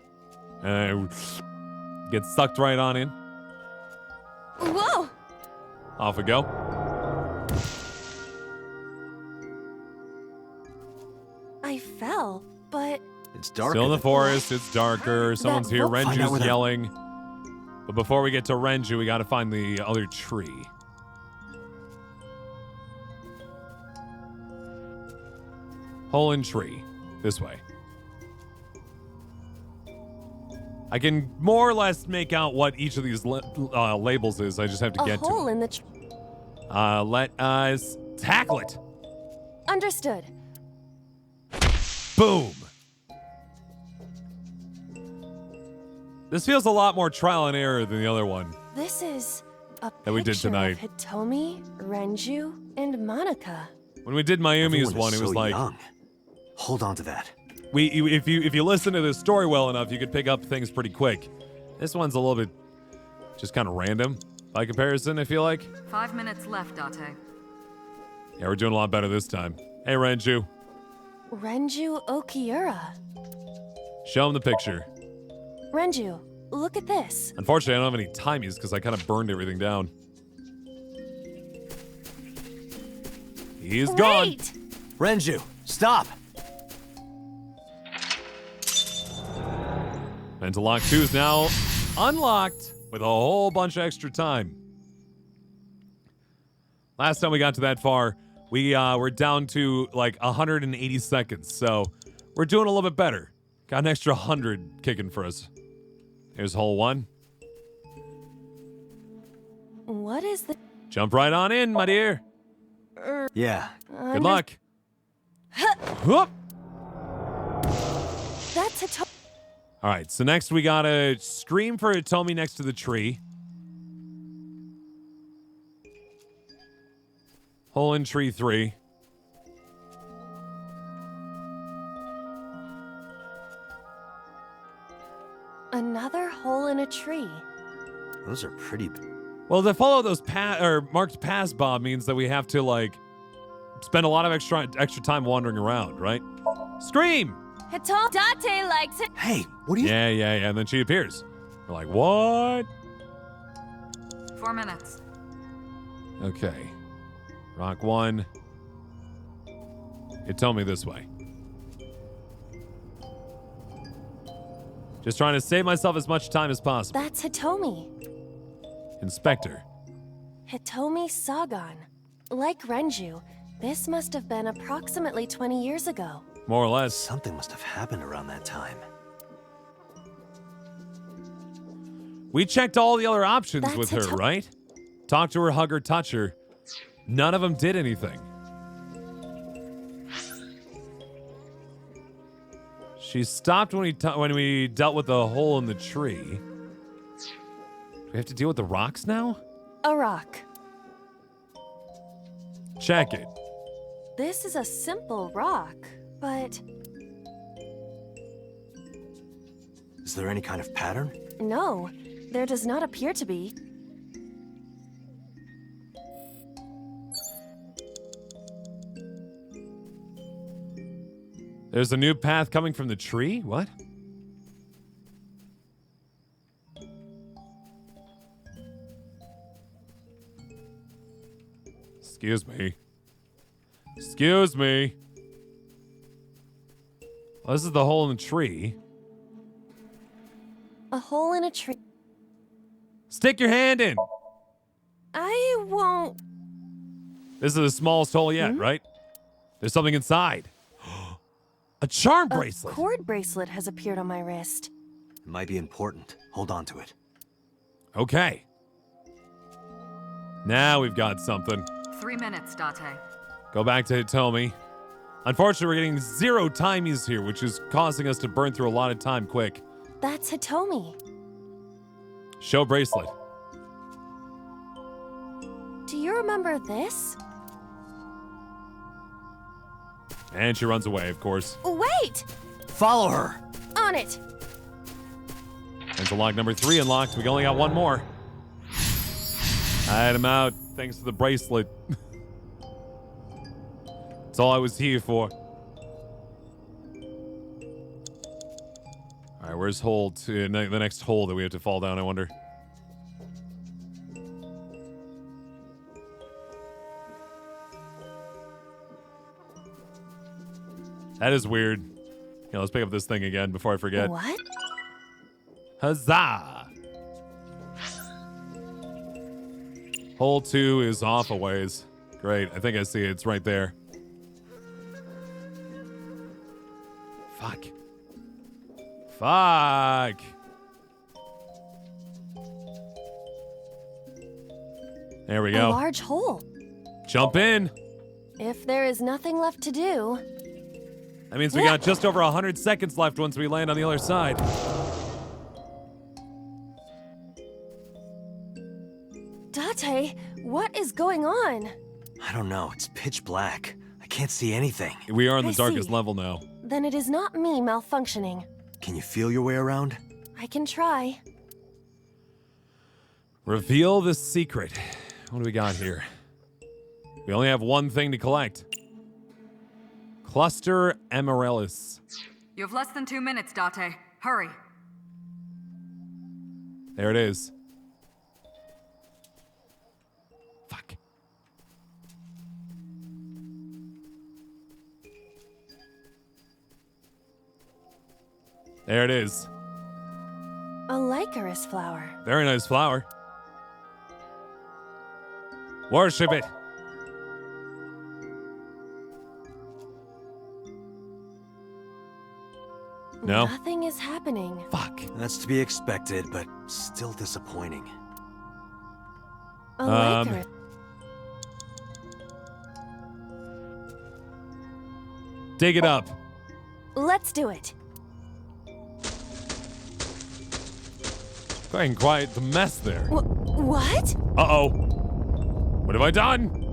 Get sucked right on in. Whoa! Off we go. I fell, but It's dark. Still in the forest. It's darker. Someone's here. book- Find out where Renju's that- yelling. But before we get to Renju, we gotta find the other tree. Hole in tree. This way. I can more or less make out what each of these labels is. I just have to a get hole to in the. it. Let us tackle it. Understood. Boom. This feels a lot more trial and error than the other one. This is a That we did picture tonight. of Hitomi, Renju, and Monika. When we did Mayumi's Everyone one, is it was so like young. Hold on to that. if you listen to the story well enough, you could pick up things pretty quick. This one's a little bit just kind of random by comparison, I feel like. 5 minutes left, Date. Yeah, we're doing a lot better this time. Hey, Renju, Renju Okiura. show him the picture. Renju, look at this. Unfortunately, I don't have any timies because I kind of burned everything down. He's gone. Wait! Renju, stop! Mental Lock 2 is now unlocked with a whole bunch of extra time. Last time we got to that far, we were down to like 180 seconds, so we're doing a little bit better. Got an extra 100 kicking for us. Here's hole 1. What is the... Jump right on in, my dear. Yeah. Good luck. Whoop. That's a... All right, so next we gotta scream for Hitomi next to the tree. Hole in tree 3. Another hole in a tree. Those are pretty... Well, to follow those marked pass, Bob, means that we have to, like, spend a lot of extra time wandering around, right? Scream! Hitomi Date likes it. Hey, what are you... Yeah, and then she appears. We're like, what? 4 minutes. Okay. Rock 1. Hitomi this way. Just trying to save myself as much time as possible. That's Hitomi. Inspector. Hitomi Sagan. Like Renju, this must have been approximately 20 years ago. More or less. Something must have happened around that time. We checked all the other options That's with her, right? Talk to her, hug her, touch her. None of them did anything. She stopped when we dealt with the hole in the tree. Do we have to deal with the rocks now? A rock. Check it. This is a simple rock, but Is there any kind of pattern? no, there does not appear to be. There's a new path coming from the tree? What? Excuse me. Excuse me. Well, this is the hole in the tree. A hole in a tree. Stick your hand in. I won't. This is the smallest hole yet, right? There's something inside. A charm bracelet. A cord bracelet has appeared on my wrist. It might be important. Hold on to it. Okay. Now we've got something. 3 minutes, Date. Go back to Hitomi. Unfortunately, we're getting 0 timies here, which is causing us to burn through a lot of time quick. That's Hitomi. Show bracelet. Do you remember this? And she runs away, of course. Wait! Follow her! On it! Mental Lock number 3 unlocked. We only got 1 more. I had him out thanks to the bracelet. That's all I was here for. All right, where's hole the next hole that we have to fall down, I wonder? That is weird. Yeah, let's pick up this thing again before I forget. What? Huzzah! Hole 2 is off a ways. Great, I think I see it. It's right there. Fuck. Fuck! There we A go. large hole. Jump in. If there is nothing left to do. That means we got just over 100 seconds left once we land on the other side. Date, what is going on? I don't know. It's pitch black. I can't see anything. We are on the I darkest see. level now. Then it is not me malfunctioning. Can you feel your way around? I can try. Reveal the secret. What do we got here? We only have one thing to collect. Cluster Amaryllis. You have less than 2 minutes, Date. Hurry. There it is. Fuck. There it is. licorice flower. Very nice flower. Worship it. No? Nothing is happening. Fuck. That's to be expected, but still disappointing. A licorice. Dig it up. Let's do it. Go ahead and quiet the mess there. What? Uh-oh. What have I done?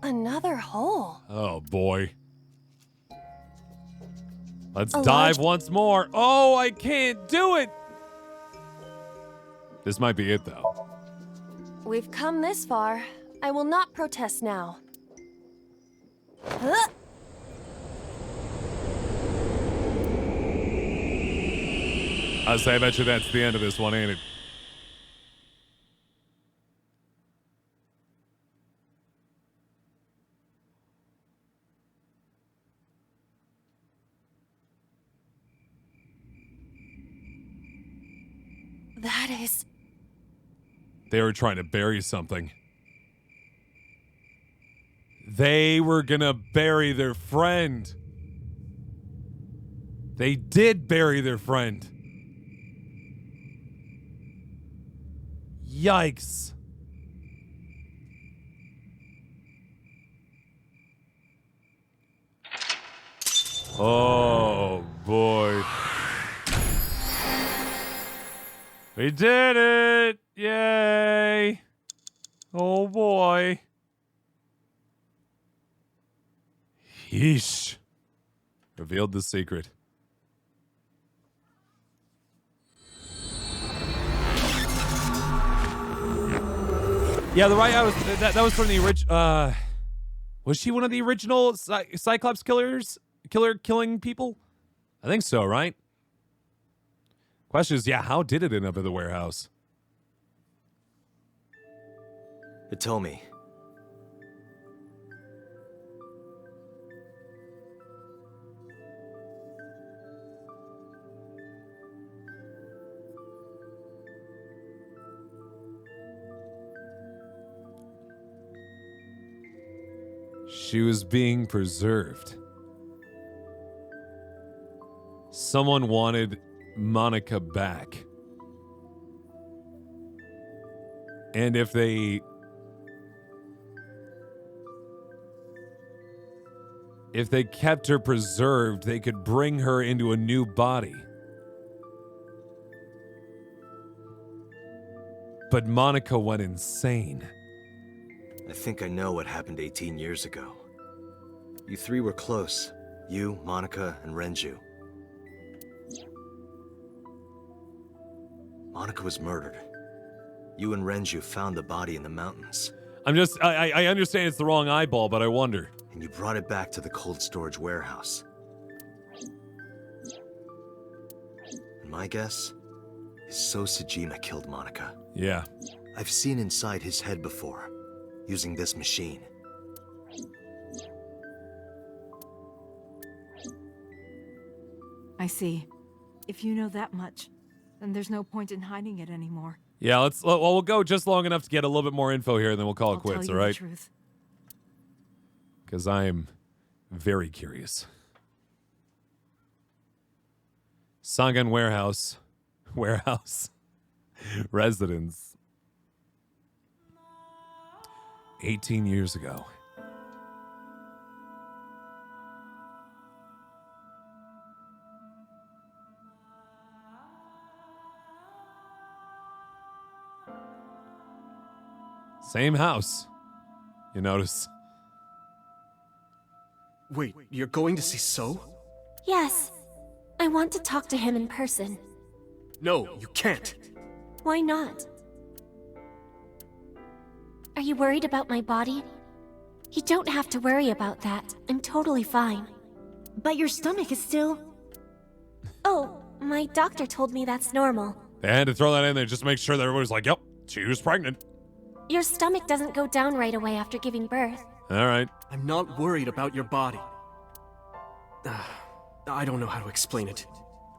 Another hole. Oh, boy. Let's A dive large- once more. Oh, I can't do it. This might be it, though. We've come this far. I will not protest now. Huh? I bet you that's the end of this one, ain't it? That is... They were trying to bury something. They were gonna bury their friend. They did bury their friend. Yikes. Oh, boy. We did it! Yay! Oh, boy. Yeesh. Revealed the secret. Yeah, the right house, that was from the original, was she one of the original Cyclops killing people? I think so, right? Question is, yeah, how did it end up at the warehouse? Hitomi. She was being preserved. Someone wanted Monica back. And if they kept her preserved, they could bring her into a new body. But Monica went insane. I think I know what happened 18 years ago. You three were close. You, Monica, and Renju. Monica was murdered. You and Renju found the body in the mountains. I understand it's the wrong eyeball, but I wonder. And you brought it back to the cold storage warehouse. And my guess is So Sejima killed Monica. Yeah. I've seen inside his head before, using this machine. I see. If you know that much, then there's no point in hiding it anymore. Yeah, we'll go just long enough to get a little bit more info here, and then we'll call it quits, tell all you right? the truth. Because I am very curious. Sangan Warehouse. Residence. 18 years ago. Same house. You notice? Wait, you're going to see So? Yes. I want to talk to him in person. No, you can't. Why not? Are you worried about my body? You don't have to worry about that. I'm totally fine. But your stomach is still... Oh, my doctor told me that's normal. They had to throw that in there just to make sure that everybody was like, yep, she was pregnant. Your stomach doesn't go down right away after giving birth. All right. I'm not worried about your body. I don't know how to explain it.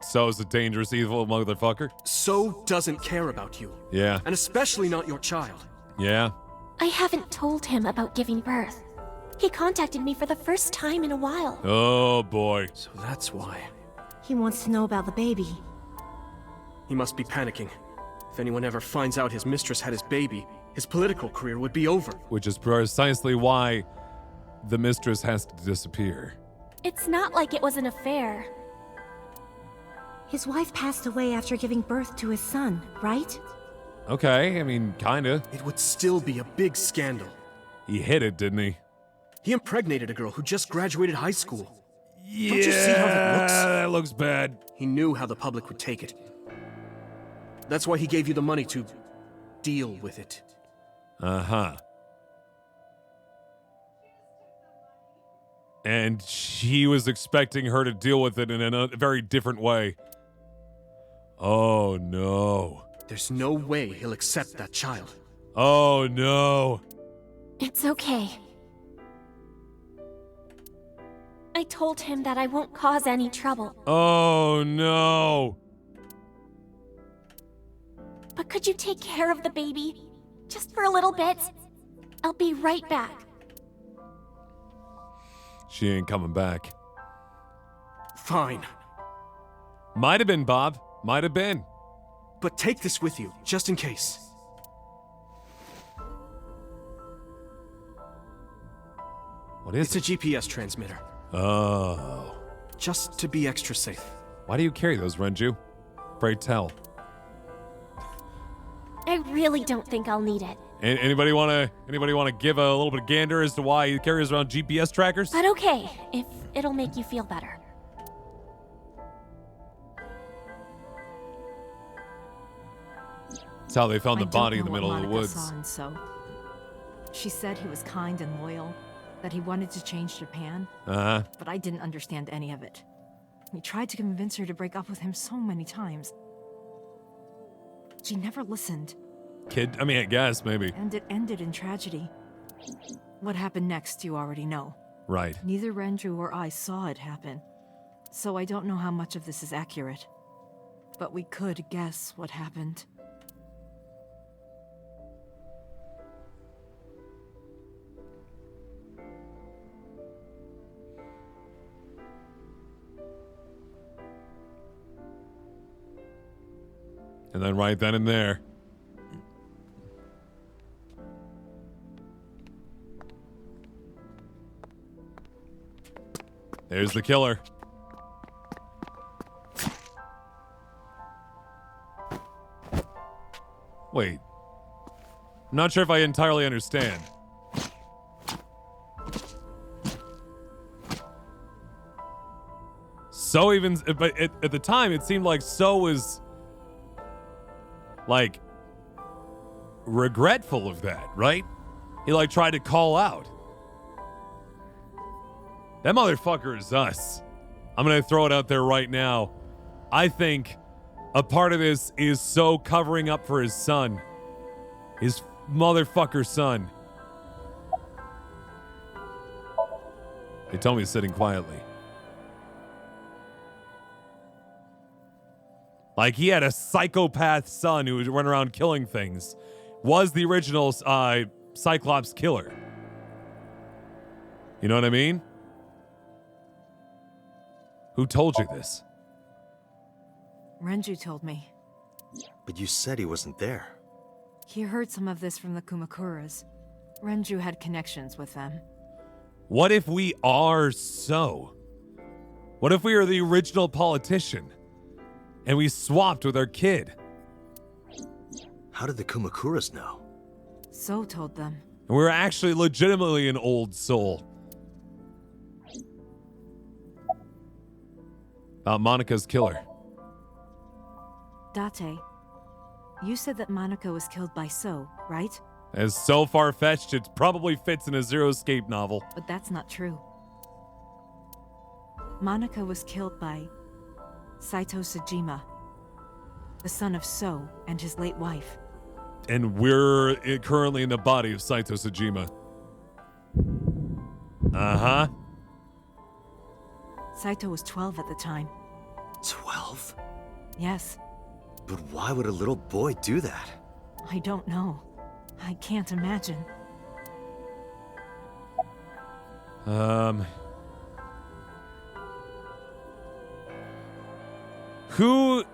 So's a dangerous, evil motherfucker. So doesn't care about you. Yeah. And especially not your child. Yeah. I haven't told him about giving birth. He contacted me for the first time in a while. Oh, boy. So that's why. He wants to know about the baby. He must be panicking. If anyone ever finds out his mistress had his baby, his political career would be over. Which is precisely why the mistress has to disappear. It's not like it was an affair. His wife passed away after giving birth to his son, right? Okay, I mean, kinda. It would still be a big scandal. He hid it, didn't he? He impregnated a girl who just graduated high school. Yeah, Don't you see how that looks? That looks bad. He knew how the public would take it. That's why he gave you the money to deal with it. Uh-huh. And he was expecting her to deal with it in a very different way. Oh, no. There's no way he'll accept that child. Oh, no. It's okay. I told him that I won't cause any trouble. Oh, no. But could you take care of the baby? Just for a little bit? I'll be right back. She ain't coming back. Fine. Might have been, Bob. Might have been. But take this with you, just in case. What is it? It's a GPS transmitter. Oh. Just to be extra safe. Why do you carry those, Renju? Pray tell. I really don't think I'll need it. Anybody wanna give a little bit of gander as to why he carries around GPS trackers? But okay, if it'll make you feel better. That's how they found the body in the middle of the Monica woods. saw in So. She said he was kind and loyal, that he wanted to change Japan. Uh-huh. But I didn't understand any of it. We tried to convince her to break up with him so many times. She never listened. I guess, maybe. And it ended in tragedy. What happened next, you already know. Right. Neither Renju or I saw it happen. So I don't know how much of this is accurate. But we could guess what happened. And then right then and there. There's the killer. Wait. I'm not sure if I entirely understand. So but at the time, it seemed like So was like regretful of that, right? He like tried to call out. That motherfucker is us. I'm gonna throw it out there right now. I think a part of this is So covering up for his son. His motherfucker son. They told me he's sitting quietly. Like he had a psychopath son who would run around killing things. Was the original Cyclops killer. You know what I mean? Who told you this? Renju told me. But you said he wasn't there. He heard some of this from the Kumakuras. Renju had connections with them. What if we are So? What if we are the original politician? And we swapped with our kid? How did the Kumakuras know? So told them. And we're actually legitimately an old soul. About Monica's killer. Date, you said that Monica was killed by So, right? As so far-fetched, it probably fits in a Zero Escape novel. But that's not true. Monica was killed by Saito Sejima, the son of So and his late wife. And we're currently in the body of Saito Sejima. Uh-huh. Saito was 12 at the time. 12? Yes. But why would a little boy do that? I don't know. I can't imagine. Who...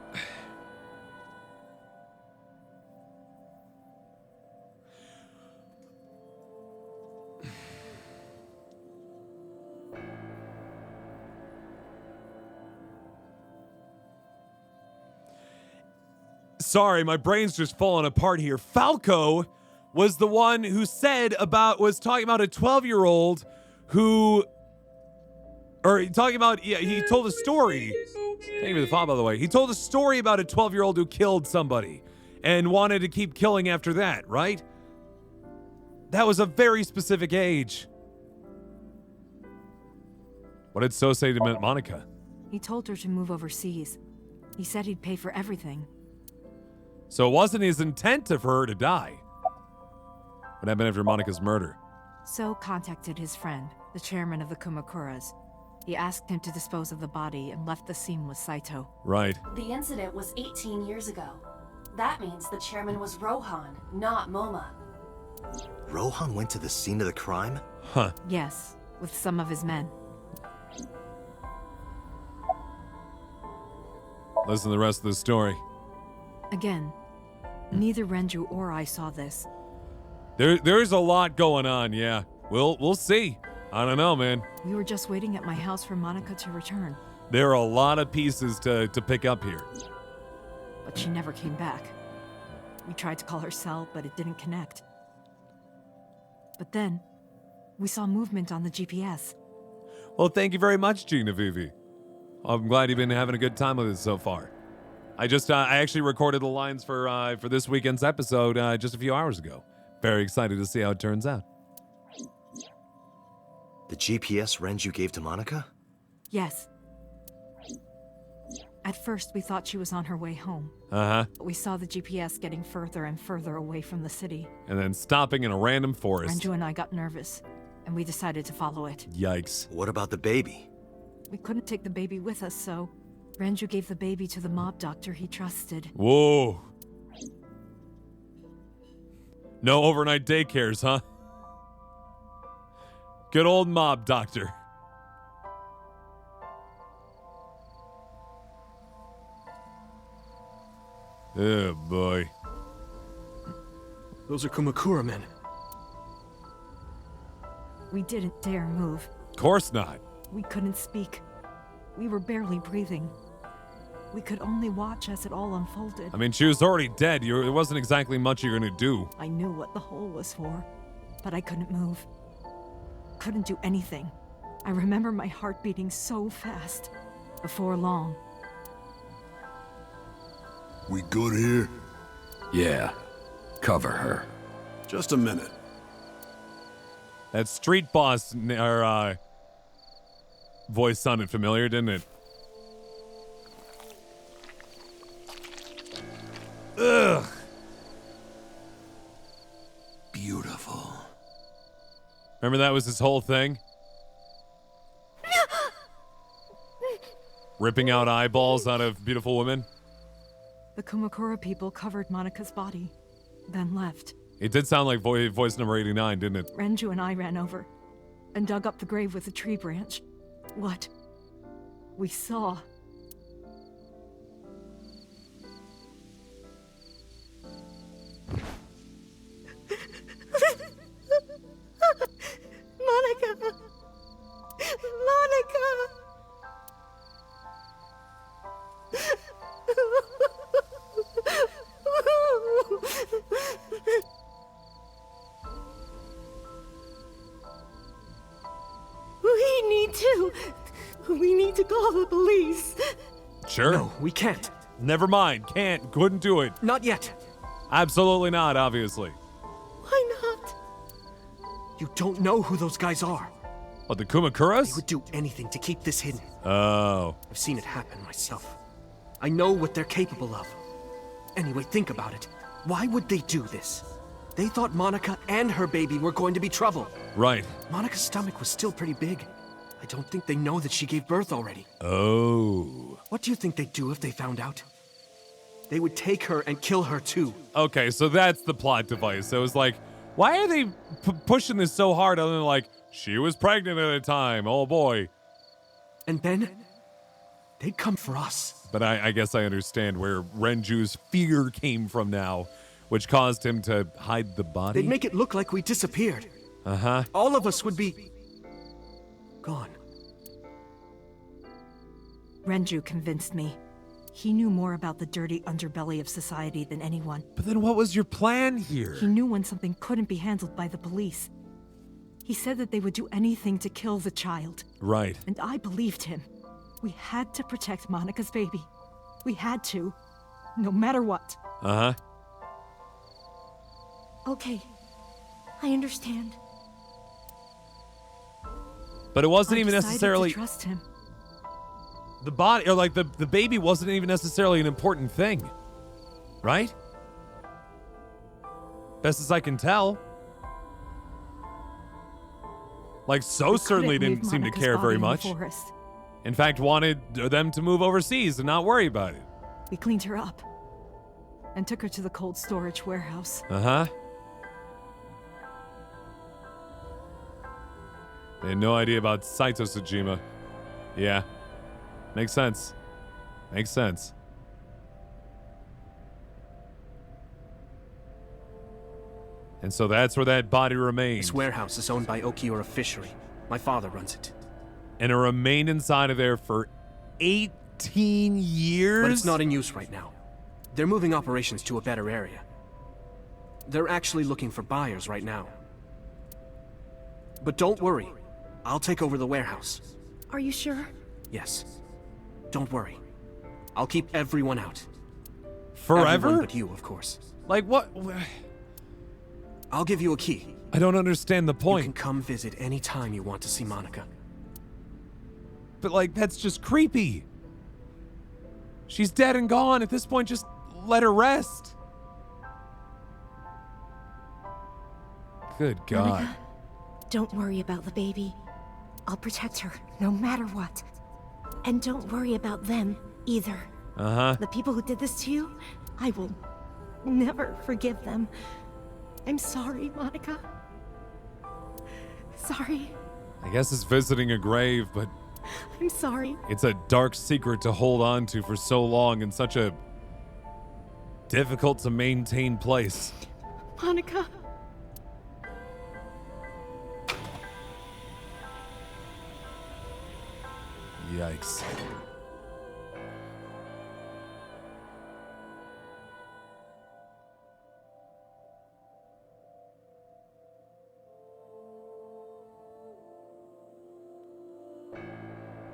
Sorry, my brain's just falling apart here. Falco was the one who was talking about a 12-year-old who, he told a story. Thank you for the thought, by the way. He told a story about a 12-year-old who killed somebody and wanted to keep killing after that, right? That was a very specific age. What did So say to Monica? He told her to move overseas. He said he'd pay for everything. So it wasn't his intent for her to die. What happened after Monica's murder? So contacted his friend, the chairman of the Kumakuras. He asked him to dispose of the body and left the scene with Saito. Right. The incident was 18 years ago. That means the chairman was Rohan, not Moma. Rohan went to the scene of the crime? Huh. Yes, with some of his men. Listen to the rest of the story. Again, neither Renju or I saw this. There's a lot going on, yeah. We'll see. I don't know, man. We were just waiting at my house for Monica to return. There are a lot of pieces to pick up here. But she never came back. We tried to call her cell, but it didn't connect. But then, we saw movement on the GPS. Well, thank you very much, Gina Vivi. I'm glad you've been having a good time with it so far. I actually recorded the lines for this weekend's episode just a few hours ago. Very excited to see how it turns out. The GPS Renju gave to Monica? Yes. At first, we thought she was on her way home. Uh-huh. But we saw the GPS getting further and further away from the city. And then stopping in a random forest. Renju and I got nervous, and we decided to follow it. Yikes. What about the baby? We couldn't take the baby with us, so Renju gave the baby to the mob doctor he trusted. Whoa. No overnight daycares, huh? Good old mob doctor. Oh, boy. Those are Kumakura men. We didn't dare move. Of course not. We couldn't speak. We were barely breathing. We could only watch as it all unfolded. I mean, she was already dead. There wasn't exactly much you're gonna do. I knew what the hole was for, but I couldn't move. Couldn't do anything. I remember my heart beating so fast. Before long. We good here? Yeah. Cover her. Just a minute. That street boss voice sounded familiar, didn't it? Ugh. Beautiful. Remember that was his whole thing? Ripping out eyeballs out of beautiful women? The Kumakura people covered Monica's body, then left. It did sound like voice number 89, didn't it? Renju and I ran over and dug up the grave with a tree branch. What we saw. Monica! Monica! We need to call the police. Sure. No, we can't. Never mind. Can't. Couldn't do it. Not yet. Absolutely not, obviously. Why not? You don't know who those guys are. What, the Kumakuras? They would do anything to keep this hidden. Oh. I've seen it happen myself. I know what they're capable of. Anyway, think about it. Why would they do this? They thought Monica and her baby were going to be trouble. Right. Monica's stomach was still pretty big. I I don't think they know that she gave birth already. Oh. What do you think they'd do if they found out? They would take her and kill her too. Okay, so that's the plot device. So it was like, why are they pushing this so hard other than like, she was pregnant at the time, oh boy. And then, they'd come for us. But I guess I understand where Renju's fear came from now, which caused him to hide the body. They'd make it look like we disappeared. Uh-huh. All of us would be... gone. Renju convinced me. He knew more about the dirty underbelly of society than anyone. But then what was your plan here? He knew when something couldn't be handled by the police. He said that they would do anything to kill the child. Right. And I believed him. We had to protect Monica's baby. We had to. No matter what. Uh-huh. Okay. I understand. But it wasn't I even decided necessarily... to trust him. The body, or like the baby wasn't even necessarily an important thing. Right? Best as I can tell. Like, So certainly didn't seem to care very much. In fact, wanted them to move overseas and not worry about it. We cleaned her up and took her to the cold storage warehouse. Uh-huh. They had no idea about Saito Tsujima. Yeah. Makes sense. Makes sense. And so that's where that body remained. This warehouse is owned by Okiura Fishery. My father runs it. And it remained inside of there for 18 years? But it's not in use right now. They're moving operations to a better area. They're actually looking for buyers right now. But don't worry. I'll take over the warehouse. Are you sure? Yes. Don't worry. I'll keep everyone out. Forever? Everyone but you, of course. Like what? I'll give you a key. I don't understand the point. You can come visit any time you want to see Monica. But like, that's just creepy. She's dead and gone. At this point, just let her rest. Good God. Monica, don't worry about the baby. I'll protect her, no matter what. And don't worry about them, either. Uh-huh. The people who did this to you, I will never forgive them. I'm sorry, Monica. Sorry. I guess it's visiting a grave, but I'm sorry. it's a dark secret to hold on to for so long in such a difficult to maintain place. Monica. Yikes.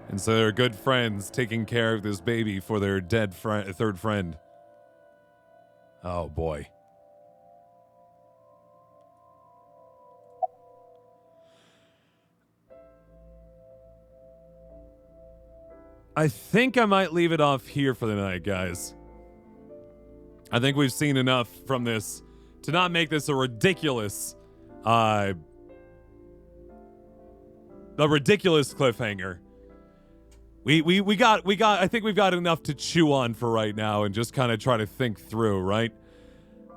And so they're good friends taking care of this baby for their dead third friend. Oh boy. I think I might leave it off here for the night, guys. I think we've seen enough from this to not make this a ridiculous cliffhanger. We got I think we've got enough to chew on for right now and just kind of try to think through, right?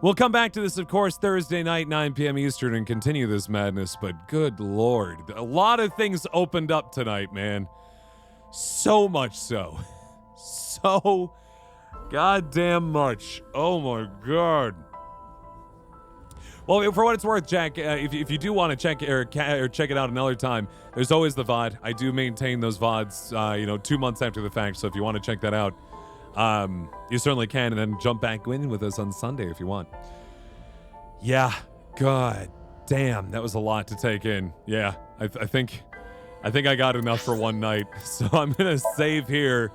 We'll come back to this, of course, Thursday night, 9 p.m. Eastern, and continue this madness, but good Lord. A lot of things opened up tonight, man. So much so. So goddamn much. Oh my God. Well, for what it's worth, Jack, if you do want to check it out another time, there's always the VOD. I do maintain those VODs, 2 months after the fact. So if you want to check that out, you certainly can, and then jump back in with us on Sunday if you want. Yeah, God damn, that was a lot to take in. Yeah, I think I got enough for one night, so I'm gonna save here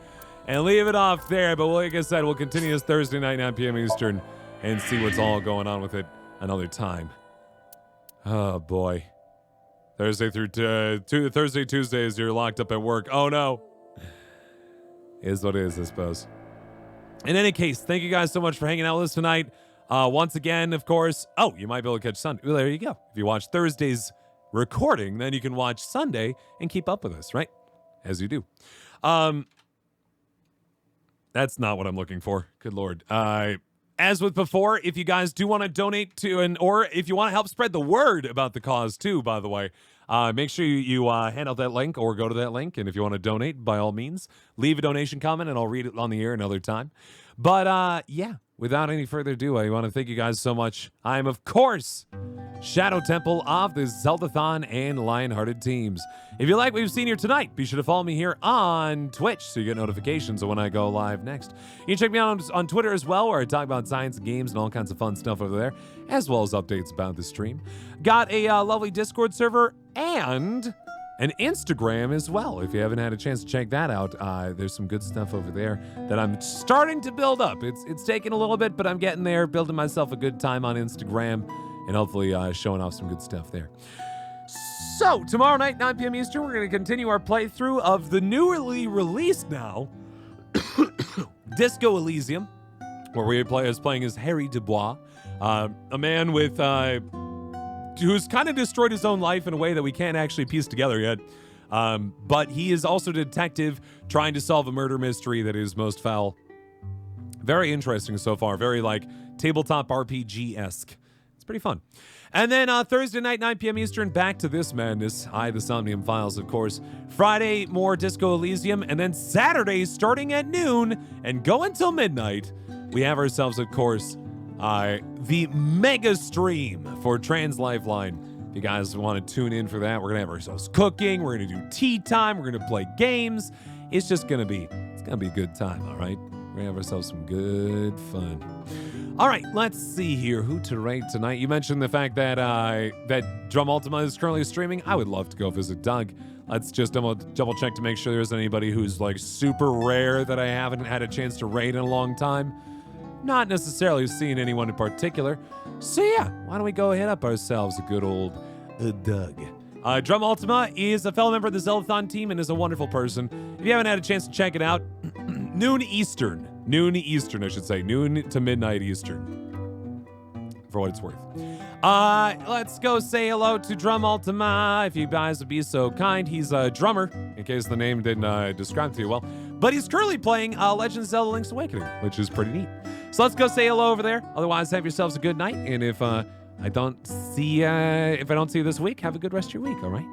and leave it off there. But like I said, we'll continue this Thursday night, 9 p.m. Eastern, and see what's all going on with it another time. Oh boy, Thursday through Thursday, Tuesdays, you're locked up at work. Oh no, is what it is, I suppose. In any case, thank you guys so much for hanging out with us tonight. Once again, of course. Oh, you might be able to catch Sunday. Well, there you go. If you watch Thursday's recording, then you can watch Sunday and keep up with us, right? As you do. That's not what I'm looking for. Good Lord. As with before, if you guys do want to donate to, or if you want to help spread the word about the cause too, by the way, make sure you hand out that link or go to that link. And if you want to donate, by all means, leave a donation comment and I'll read it on the air another time. But yeah, without any further ado, I want to thank you guys so much. I am, of course, Shadow Temple of the Zeldathon and Lionhearted teams. If you like what you've seen here tonight, be sure to follow me here on Twitch so you get notifications of when I go live next. You can check me out on Twitter as well, where I talk about science and games and all kinds of fun stuff over there, as well as updates about the stream. Got a lovely Discord server and an Instagram as well. If you haven't had a chance to check that out, there's some good stuff over there that I'm starting to build up. It's taking a little bit, but I'm getting there, building myself a good time on Instagram, and hopefully showing off some good stuff there. So, tomorrow night, 9 p.m. Eastern, we're going to continue our playthrough of the newly released now, Disco Elysium, where we play as playing as Harry Dubois, a man with who's kind of destroyed his own life in a way that we can't actually piece together yet. But he is also a detective trying to solve a murder mystery that is most foul. Very interesting so far. Very like tabletop RPG-esque. It's pretty fun. And then Thursday night, 9 p.m. Eastern, back to this madness. The Somnium Files, of course. Friday, more Disco Elysium. And then Saturday, starting at noon and go until midnight, we have ourselves, of course, the mega stream for Trans Lifeline. If you guys want to tune in for that, we're going to have ourselves cooking. We're going to do tea time. We're going to play games. It's just going to be, a good time, all right? We're going to have ourselves some good fun. All right, let's see here. Who to rate tonight? You mentioned the fact that that Drum Ultima is currently streaming. I would love to go visit Doug. Let's just double check to make sure there's anybody who's like super rare that I haven't had a chance to raid in a long time. Not necessarily seeing anyone in particular. So yeah, why don't we go hit up ourselves a good old Doug. Drum Ultima is a fellow member of the Zeldathon team and is a wonderful person. If you haven't had a chance to check it out, noon Eastern, I should say. Noon to midnight Eastern, for what it's worth. Let's go say hello to Drum Ultima, if you guys would be so kind. He's a drummer, in case the name didn't describe to you well. But he's currently playing Legend of Zelda Link's Awakening, which is pretty neat. So let's go say hello over there. Otherwise, have yourselves a good night. And if I don't see you this week, have a good rest of your week, all right?